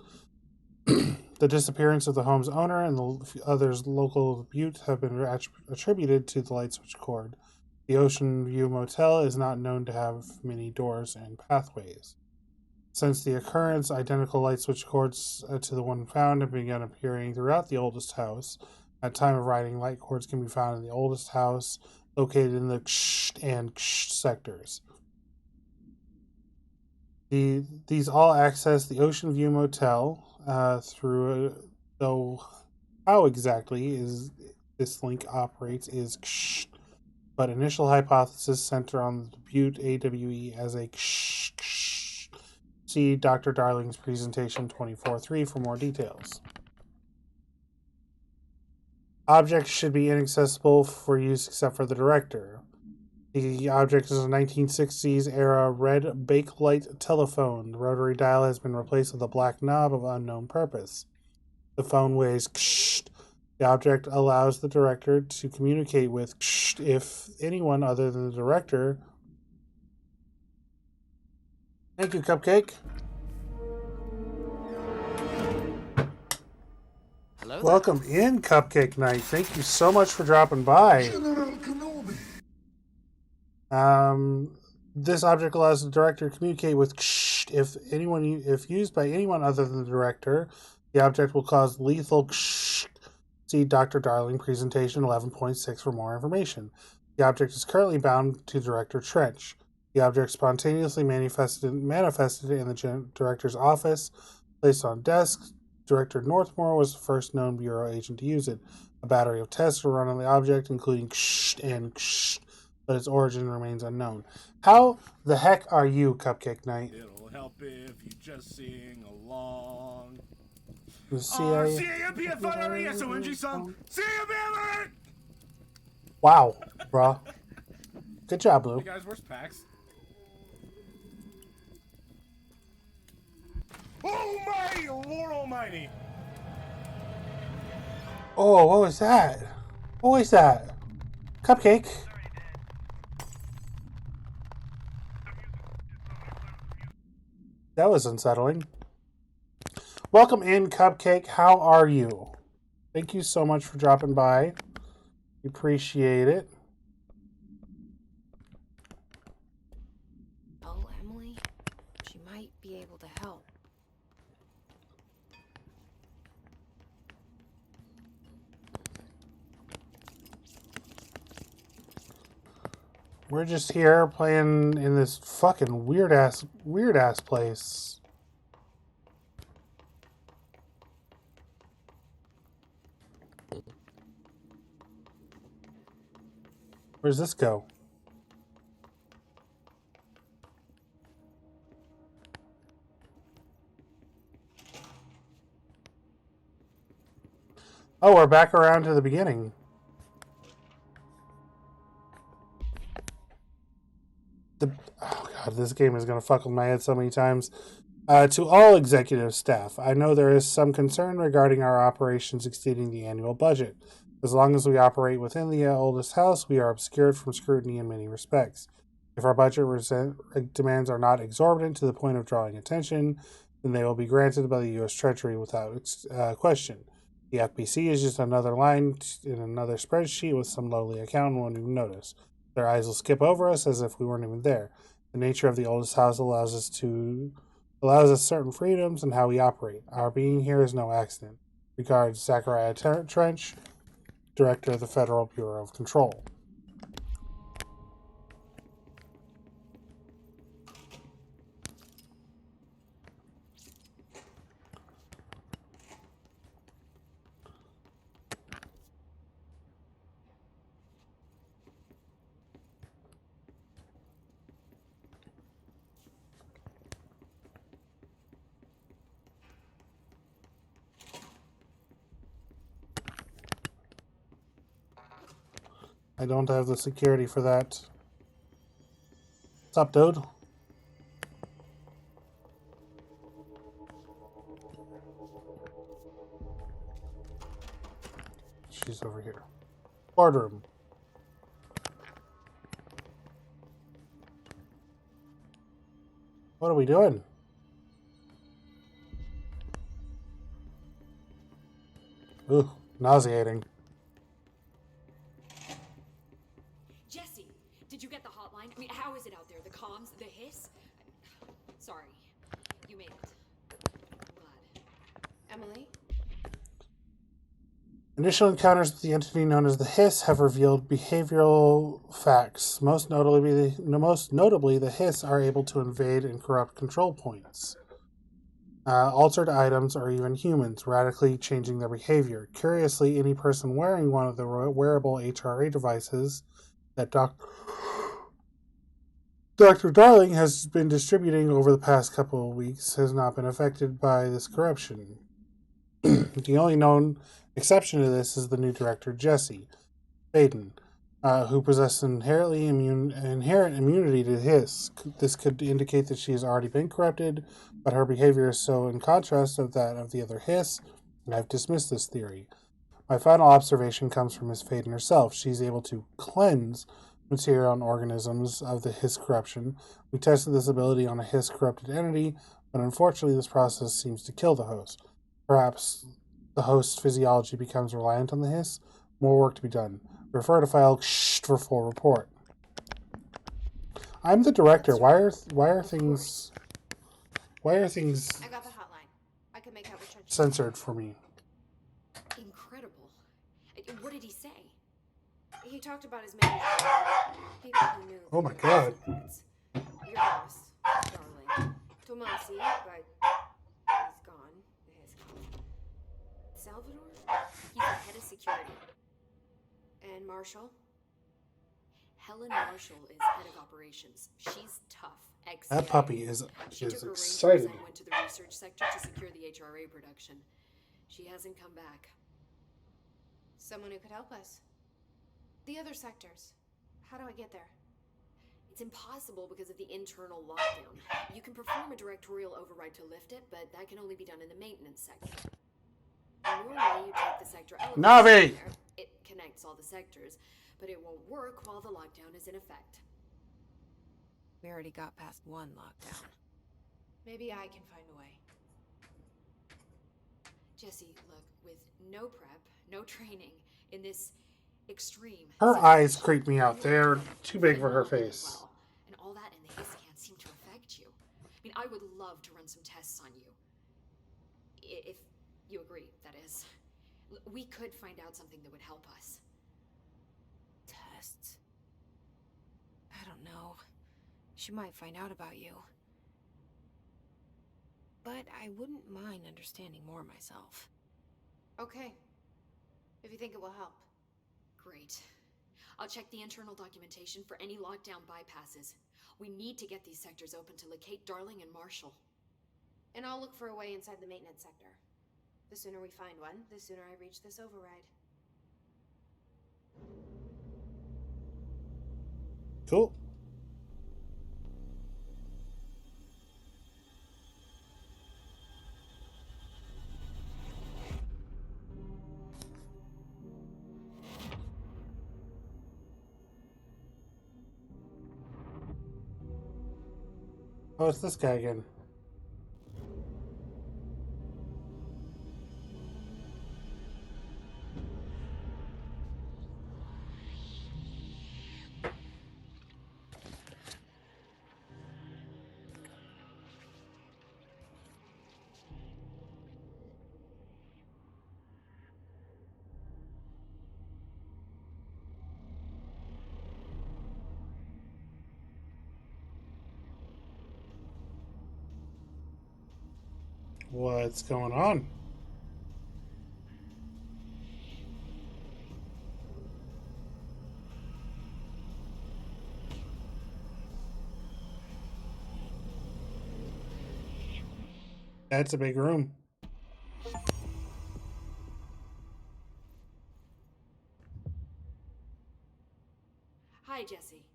The disappearance of the home's owner and the others local to Butte have been attributed to the light switch cord. The Ocean View Motel is not known to have many doors and pathways. Since the occurrence, identical light switch cords to the one found have begun appearing throughout the oldest house. At time of writing, light cords can be found in the oldest house, located in the Ksh and Ksh sectors. These all access the Ocean View Motel though how exactly this link operates is Ksh, but initial hypothesis center on the Butte AWE as a Ksh Ksh. See Dr. Darling's presentation 24.3 for more details. Objects should be inaccessible for use except for the director. The object is a 1960s era red Bakelite telephone. The rotary dial has been replaced with a black knob of unknown purpose. The phone weighs Ksh. The object allows the director to communicate with Ksh if anyone other than the director. Thank you, Cupcake. Hello. Welcome in, Cupcake Knight. Thank you so much for dropping by. This object allows the director to communicate with Ksh. If used by anyone other than the director, the object will cause lethal Ksh. See Dr. Darling presentation 11.6 for more information. The object is currently bound to Director Trench. The object spontaneously manifested in the director's office, placed on desk. Director Northmore was the first known Bureau agent to use it. A battery of tests were run on the object, including Ksh and Ksh, but its origin remains unknown. How the heck are you, Cupcake Knight? It'll help if you just sing along. C-A-M-P-F-I-R-E-S-O-N-G song. C-A-M-P-F-I-R-E! Wow, bruh. Good job, Blue. Hey guys, where's PAX? Oh my Lord Almighty! Oh, what was that? What was that? Cupcake? That was unsettling. Welcome in, Cupcake. How are you? Thank you so much for dropping by. We appreciate it. Oh, Emily. She might be able to help. We're just here playing in this fucking weird ass place. Where's this go? Oh, we're back around to the beginning. Oh god, this game is going to fuck with my head so many times. To all executive staff, I know there is some concern regarding our operations exceeding the annual budget. As long as we operate within the oldest house, we are obscured from scrutiny in many respects. If our budget demands are not exorbitant to the point of drawing attention, then they will be granted by the U.S. Treasury without question. The FBC is just another line in another spreadsheet with some lowly accountant won't even notice. Their eyes will skip over us as if we weren't even there. The nature of the oldest house allows us certain freedoms in how we operate. Our being here is no accident. Regards, Zachariah Trench, Director of the Federal Bureau of Control. I don't have the security for that. What's up, dude? She's over here. Boardroom. What are we doing? Ooh, nauseating. Jesse, did you get the hotline? I mean, how is it out there? The comms, the hiss? Sorry, you made it. I'm glad. Emily? Initial encounters with the entity known as the Hiss have revealed behavioral facts. Most notably, the Hiss are able to invade and corrupt control points, altered items, or even humans, radically changing their behavior. Curiously, any person wearing one of the wearable HRA devices that Dr. Darling has been distributing over the past couple of weeks has not been affected by this corruption. The only known exception to this is the new director, Jesse Faden, who possesses inherent immunity to Hiss. This could indicate that she has already been corrupted, but her behavior is so in contrast of that of the other Hiss, and I've dismissed this theory. My final observation comes from Miss Faden herself. She's able to cleanse material and organisms of the Hiss corruption. We tested this ability on a Hiss corrupted entity, but unfortunately this process seems to kill the host. Perhaps the host's physiology becomes reliant on the Hiss. More work to be done. Refer to file for full report. I'm the director. Why are things I got the hotline. I can make out what Trench censored for me? Incredible. What did he say? He talked about his manager. People who knew. Oh my god. Your boss, Darling. Tomasi, but he's gone. His gone. Salvador? He's the head of security. And Marshall? Helen Marshall is head of operations. She's tough. That puppy is She took her excited. rangers and went to the research sector to secure the HRA production. She hasn't come back. Someone who could help us. The other sectors. How do I get there? It's impossible because of the internal lockdown. You can perform a directorial override to lift it, but that can only be done in the maintenance sector. Normally, you take the sector elevator. Navi! It connects all the sectors, but it won't work while the lockdown is in effect. We already got past one lockdown. Maybe I can find a way. Jesse, look, with no prep, no training, in this extreme... Her eyes creep me out. They're too big for her face. And all that and the Hiss can't seem to affect you. I mean, I would love to run some tests on you. If you agree, that is. We could find out something that would help us. Tests? I don't know. She might find out about you. But I wouldn't mind understanding more myself. Okay. If you think it will help. Great. I'll check the internal documentation for any lockdown bypasses. We need to get these sectors open to locate Darling and Marshall. And I'll look for a way inside the maintenance sector. The sooner we find one, the sooner I reach this override. Cool. Oh, it's this guy again. What's going on? That's a big room. Hi, Jesse.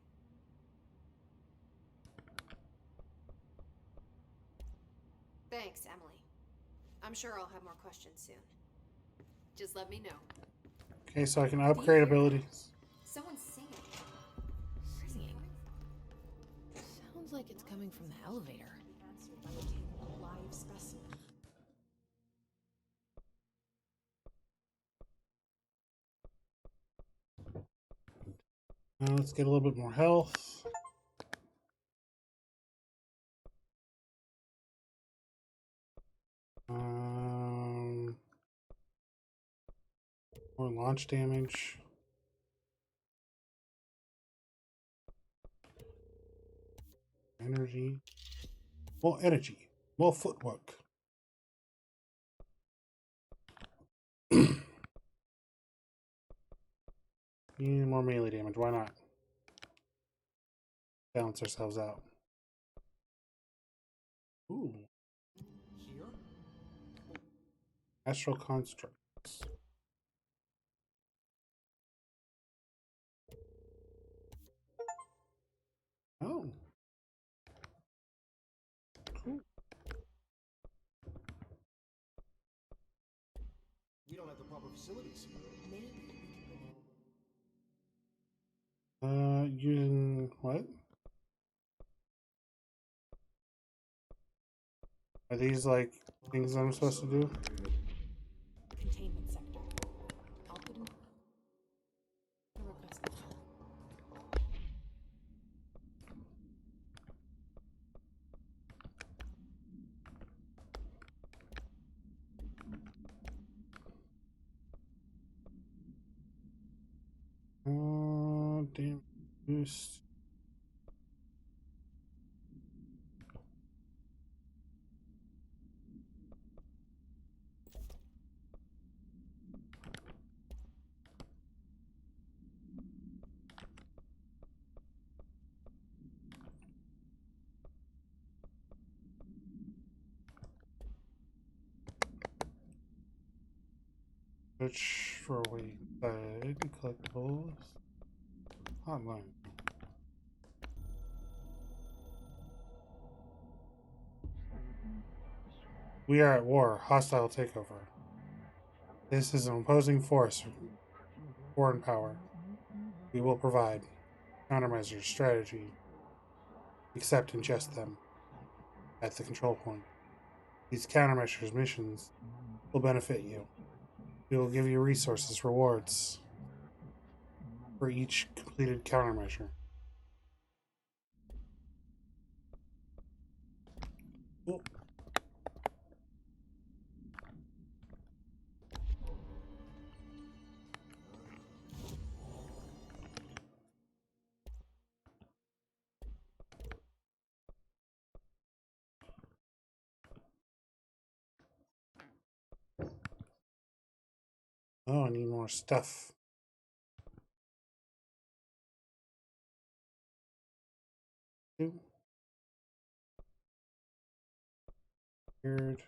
Thanks, Emily. I'm sure I'll have more questions soon. Just let me know. Okay, so I can upgrade abilities. Someone's singing. Singing. Sounds like it's coming from the elevator. A live specimen. Let's get a little bit more health. More launch damage. Energy. More energy. More footwork. Need more melee damage. Why not? Balance ourselves out. Ooh. Here? Astral constructs. Oh. Cool. We don't have the proper facilities here. Maybe we can Using what? Are these like things I'm supposed to do? Containment sector. I'll put in a request. Damn. Boost. Search for way inside collectibles. Online. We are at war. Hostile takeover. This is an opposing force. Foreign power. We will provide countermeasures, strategy. Accept and ingest them at the control point. These countermeasures missions will benefit you. We will give you resources, rewards for each completed countermeasure. Cool. Oh, I need more stuff. Weird.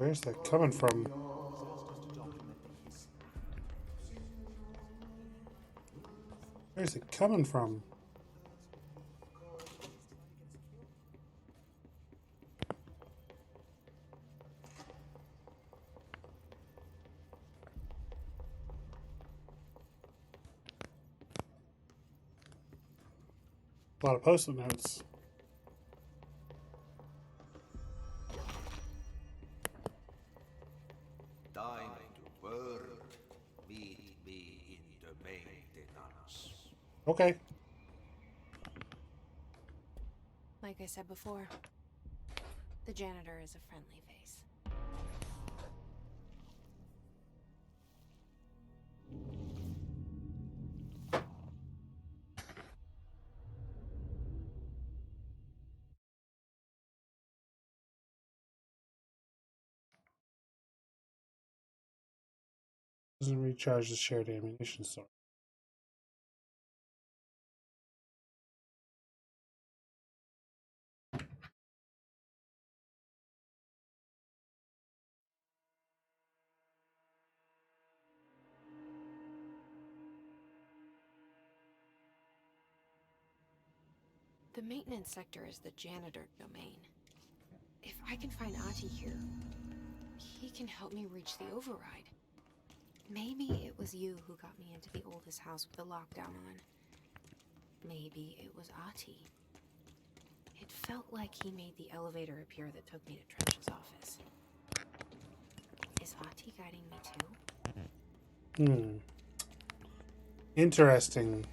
Where's that coming from? Where's it coming from? A lot of post-it notes. Time to work. Meet me in the maintenance. Okay. Like I said before, the janitor is a friendly face. Doesn't recharge the shared ammunition store. The maintenance sector is the janitor domain. If I can find Ahti here, he can help me reach the override. Maybe it was you who got me into the oldest house with the lockdown on. Maybe it was Ahti. It felt like he made the elevator appear that took me to Trench's office. Is Ahti guiding me too? Interesting.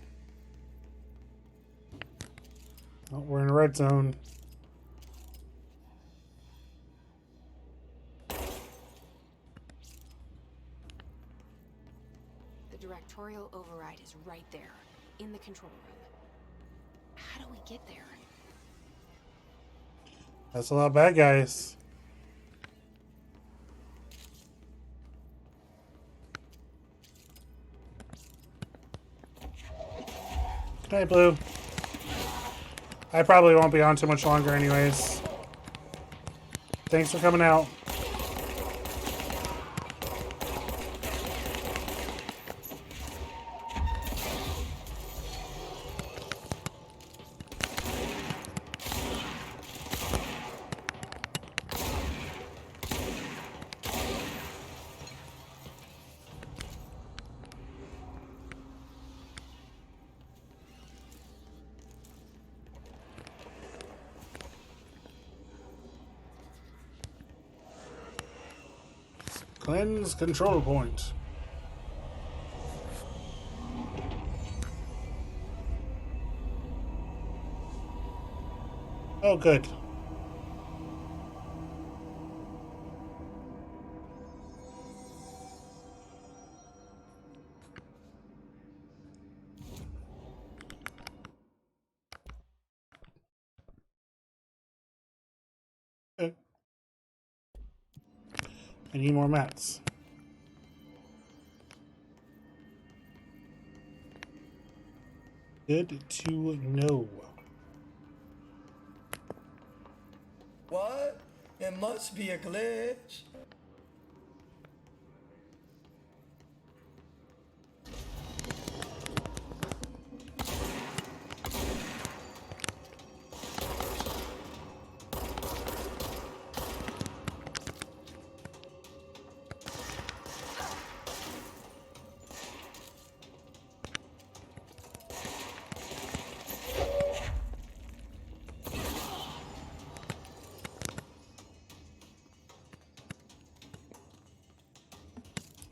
Oh, we're in a red zone. The directorial override is right there, in the control room. How do we get there? That's a lot of bad guys. Good night, Blue. I probably won't be on too much longer anyways. Thanks for coming out. Cleanse control point. Oh, good. Okay. I need more mats. Good to know. What? It must be a glitch.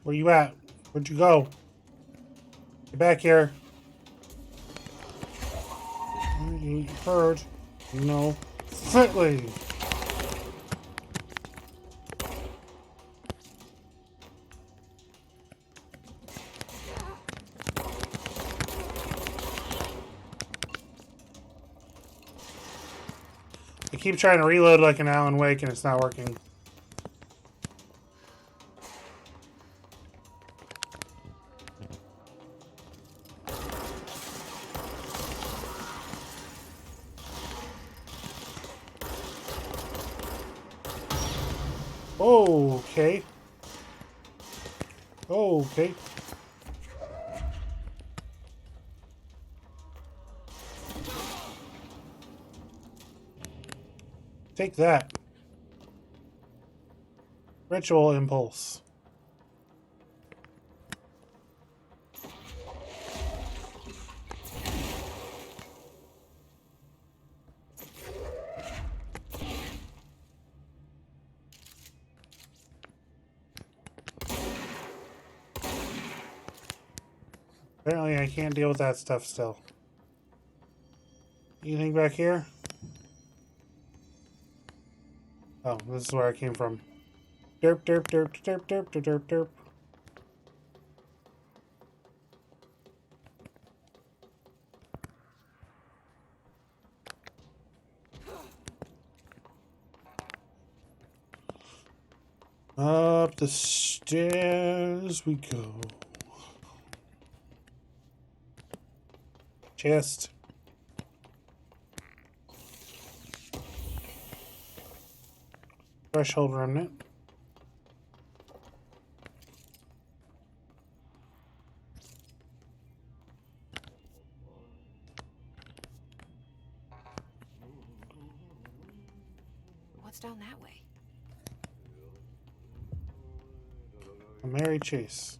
Where you at? Where'd you go? Get back here. You heard. No. Fitly. I keep trying to reload like an Alan Wake and it's not working. Okay. Okay. Take that. Ritual impulse. Apparently I can't deal with that stuff still. Anything back here? Oh, this is where I came from. Derp, derp, derp, derp, derp, derp, derp, derp. Up the stairs we go. Chest. Threshold remnant. What's down that way? A Mary Chase.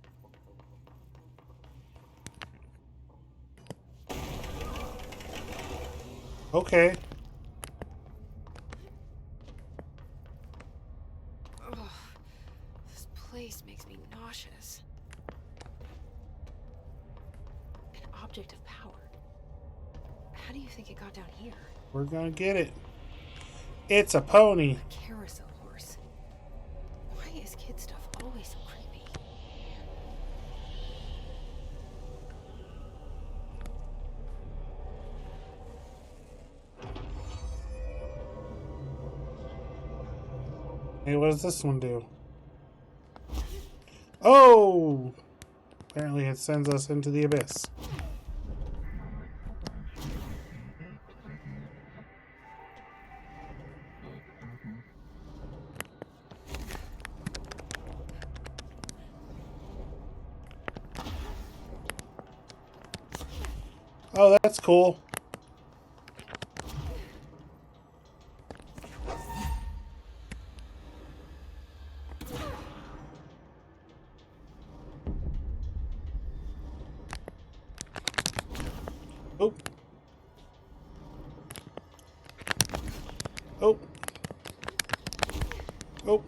Okay. Ugh, this place makes me nauseous. An object of power. How do you think it got down here? We're gonna get it. It's a pony. A carousel horse. Why is kid stuff always so creepy? Hey, what does this one do? Oh! Apparently it sends us into the abyss. Oh, that's cool. Oh. Oh. Oh.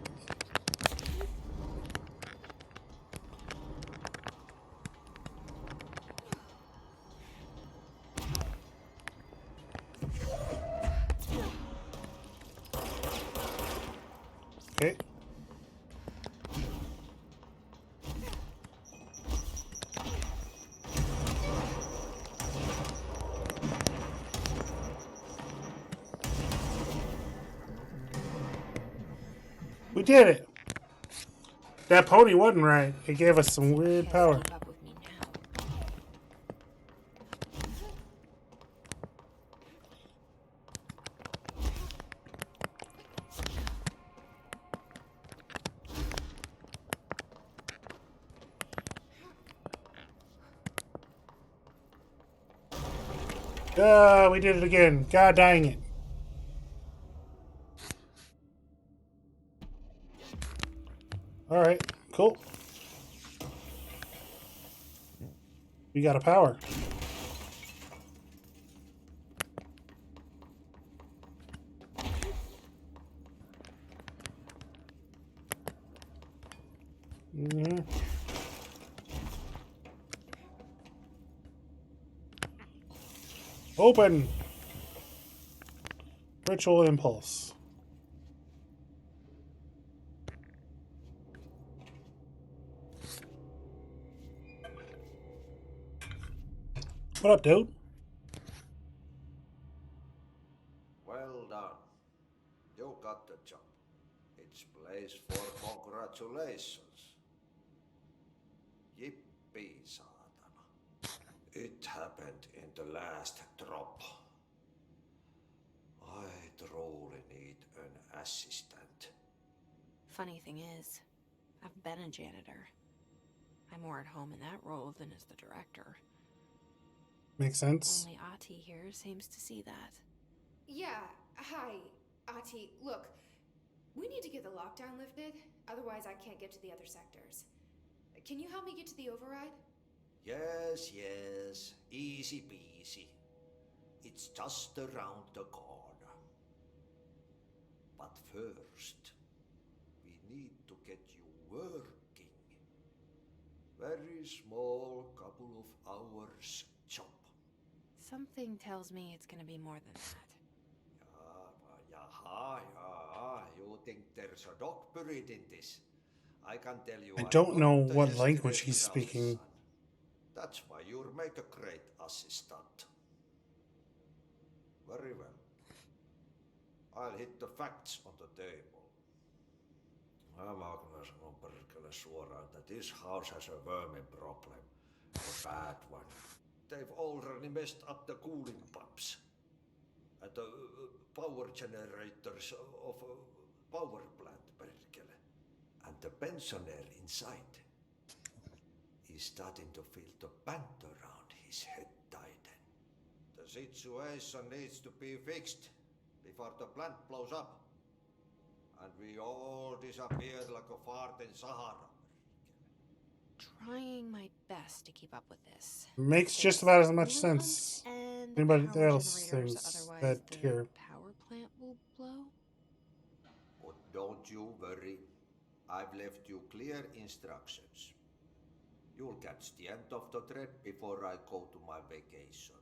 Okay. We did it! That pony wasn't right. It gave us some weird power. We did it again. God dang it. Alright, cool. We got a power. Open! Ritual impulse. What up, dude? Well done. You got the job. It's place for congratulations. Yippee, saatana. It happened in the last drop. I truly need an assistant. Funny thing is, I've been a janitor. I'm more at home in that role than as the director. Makes sense. Only Ahti here seems to see that. Yeah, hi, Ahti. Look, we need to get the lockdown lifted, otherwise I can't get to the other sectors. Can you help me get to the override? Yes, yes. Easy peasy. It's just around the corner. But first, we need to get you working. Very small, couple of hours job. Something tells me it's gonna be more than that. You think there's a dog buried in this? I can tell you I I'm don't not know the what language yesterday's he's speaking. son. That's why you'll make a great assistant. Very well. I'll hit the facts on the table. Mä kyllä sanon perkele suoraan, that this house has a vermin problem. A bad one. They've already messed up the cooling pumps. And the power generators of a power plant, perkele. And the pensioner inside is starting to feel the band around his head tighten. The situation needs to be fixed before the plant blows up. And we all disappear like a fart in Sahara. Trying my best to keep up with this. Makes just about as much sense. Anybody else thinks that here? Power plant will blow. But don't you worry. I've left you clear instructions. You'll catch the end of the thread before I go to my vacation.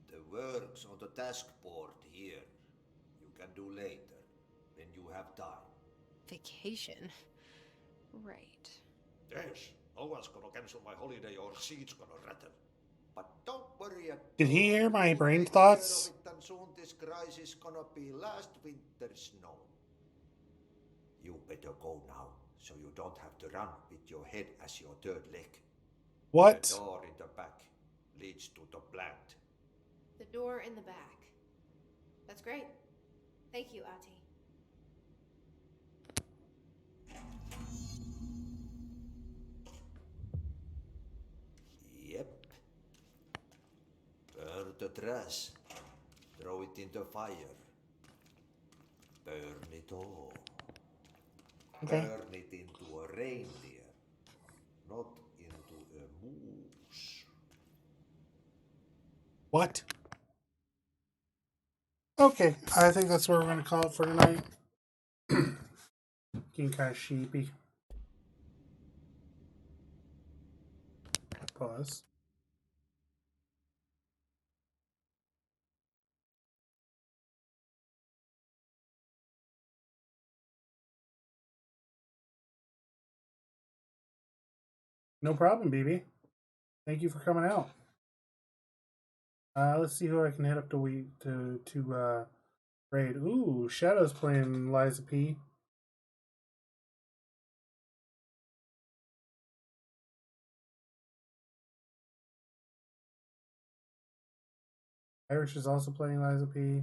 The work's on the task board here. You can do later, when you have time. Vacation? Right. Yes, no one's gonna cancel my holiday or seat's gonna rattle. But don't worry at Did he hear my We'll brain take care of thoughts? it, and soon this crisis gonna be last winter's snow. You better go now, so you don't have to run with your head as your third leg. What? The door in the back leads to the plant. The door in the back. That's great. Thank you, Ahti. Yep. Burn the trash. Throw it in the fire. Burn it all. Okay. Turn it into a reindeer, not into a moose. What? Okay, I think that's where we're going to call it for tonight. Getting kind of sheepy. Pause. No problem, BB. Thank you for coming out. Let's see who I can hit up to raid. Ooh, Shadow's playing Liza P. Irish is also playing Liza P.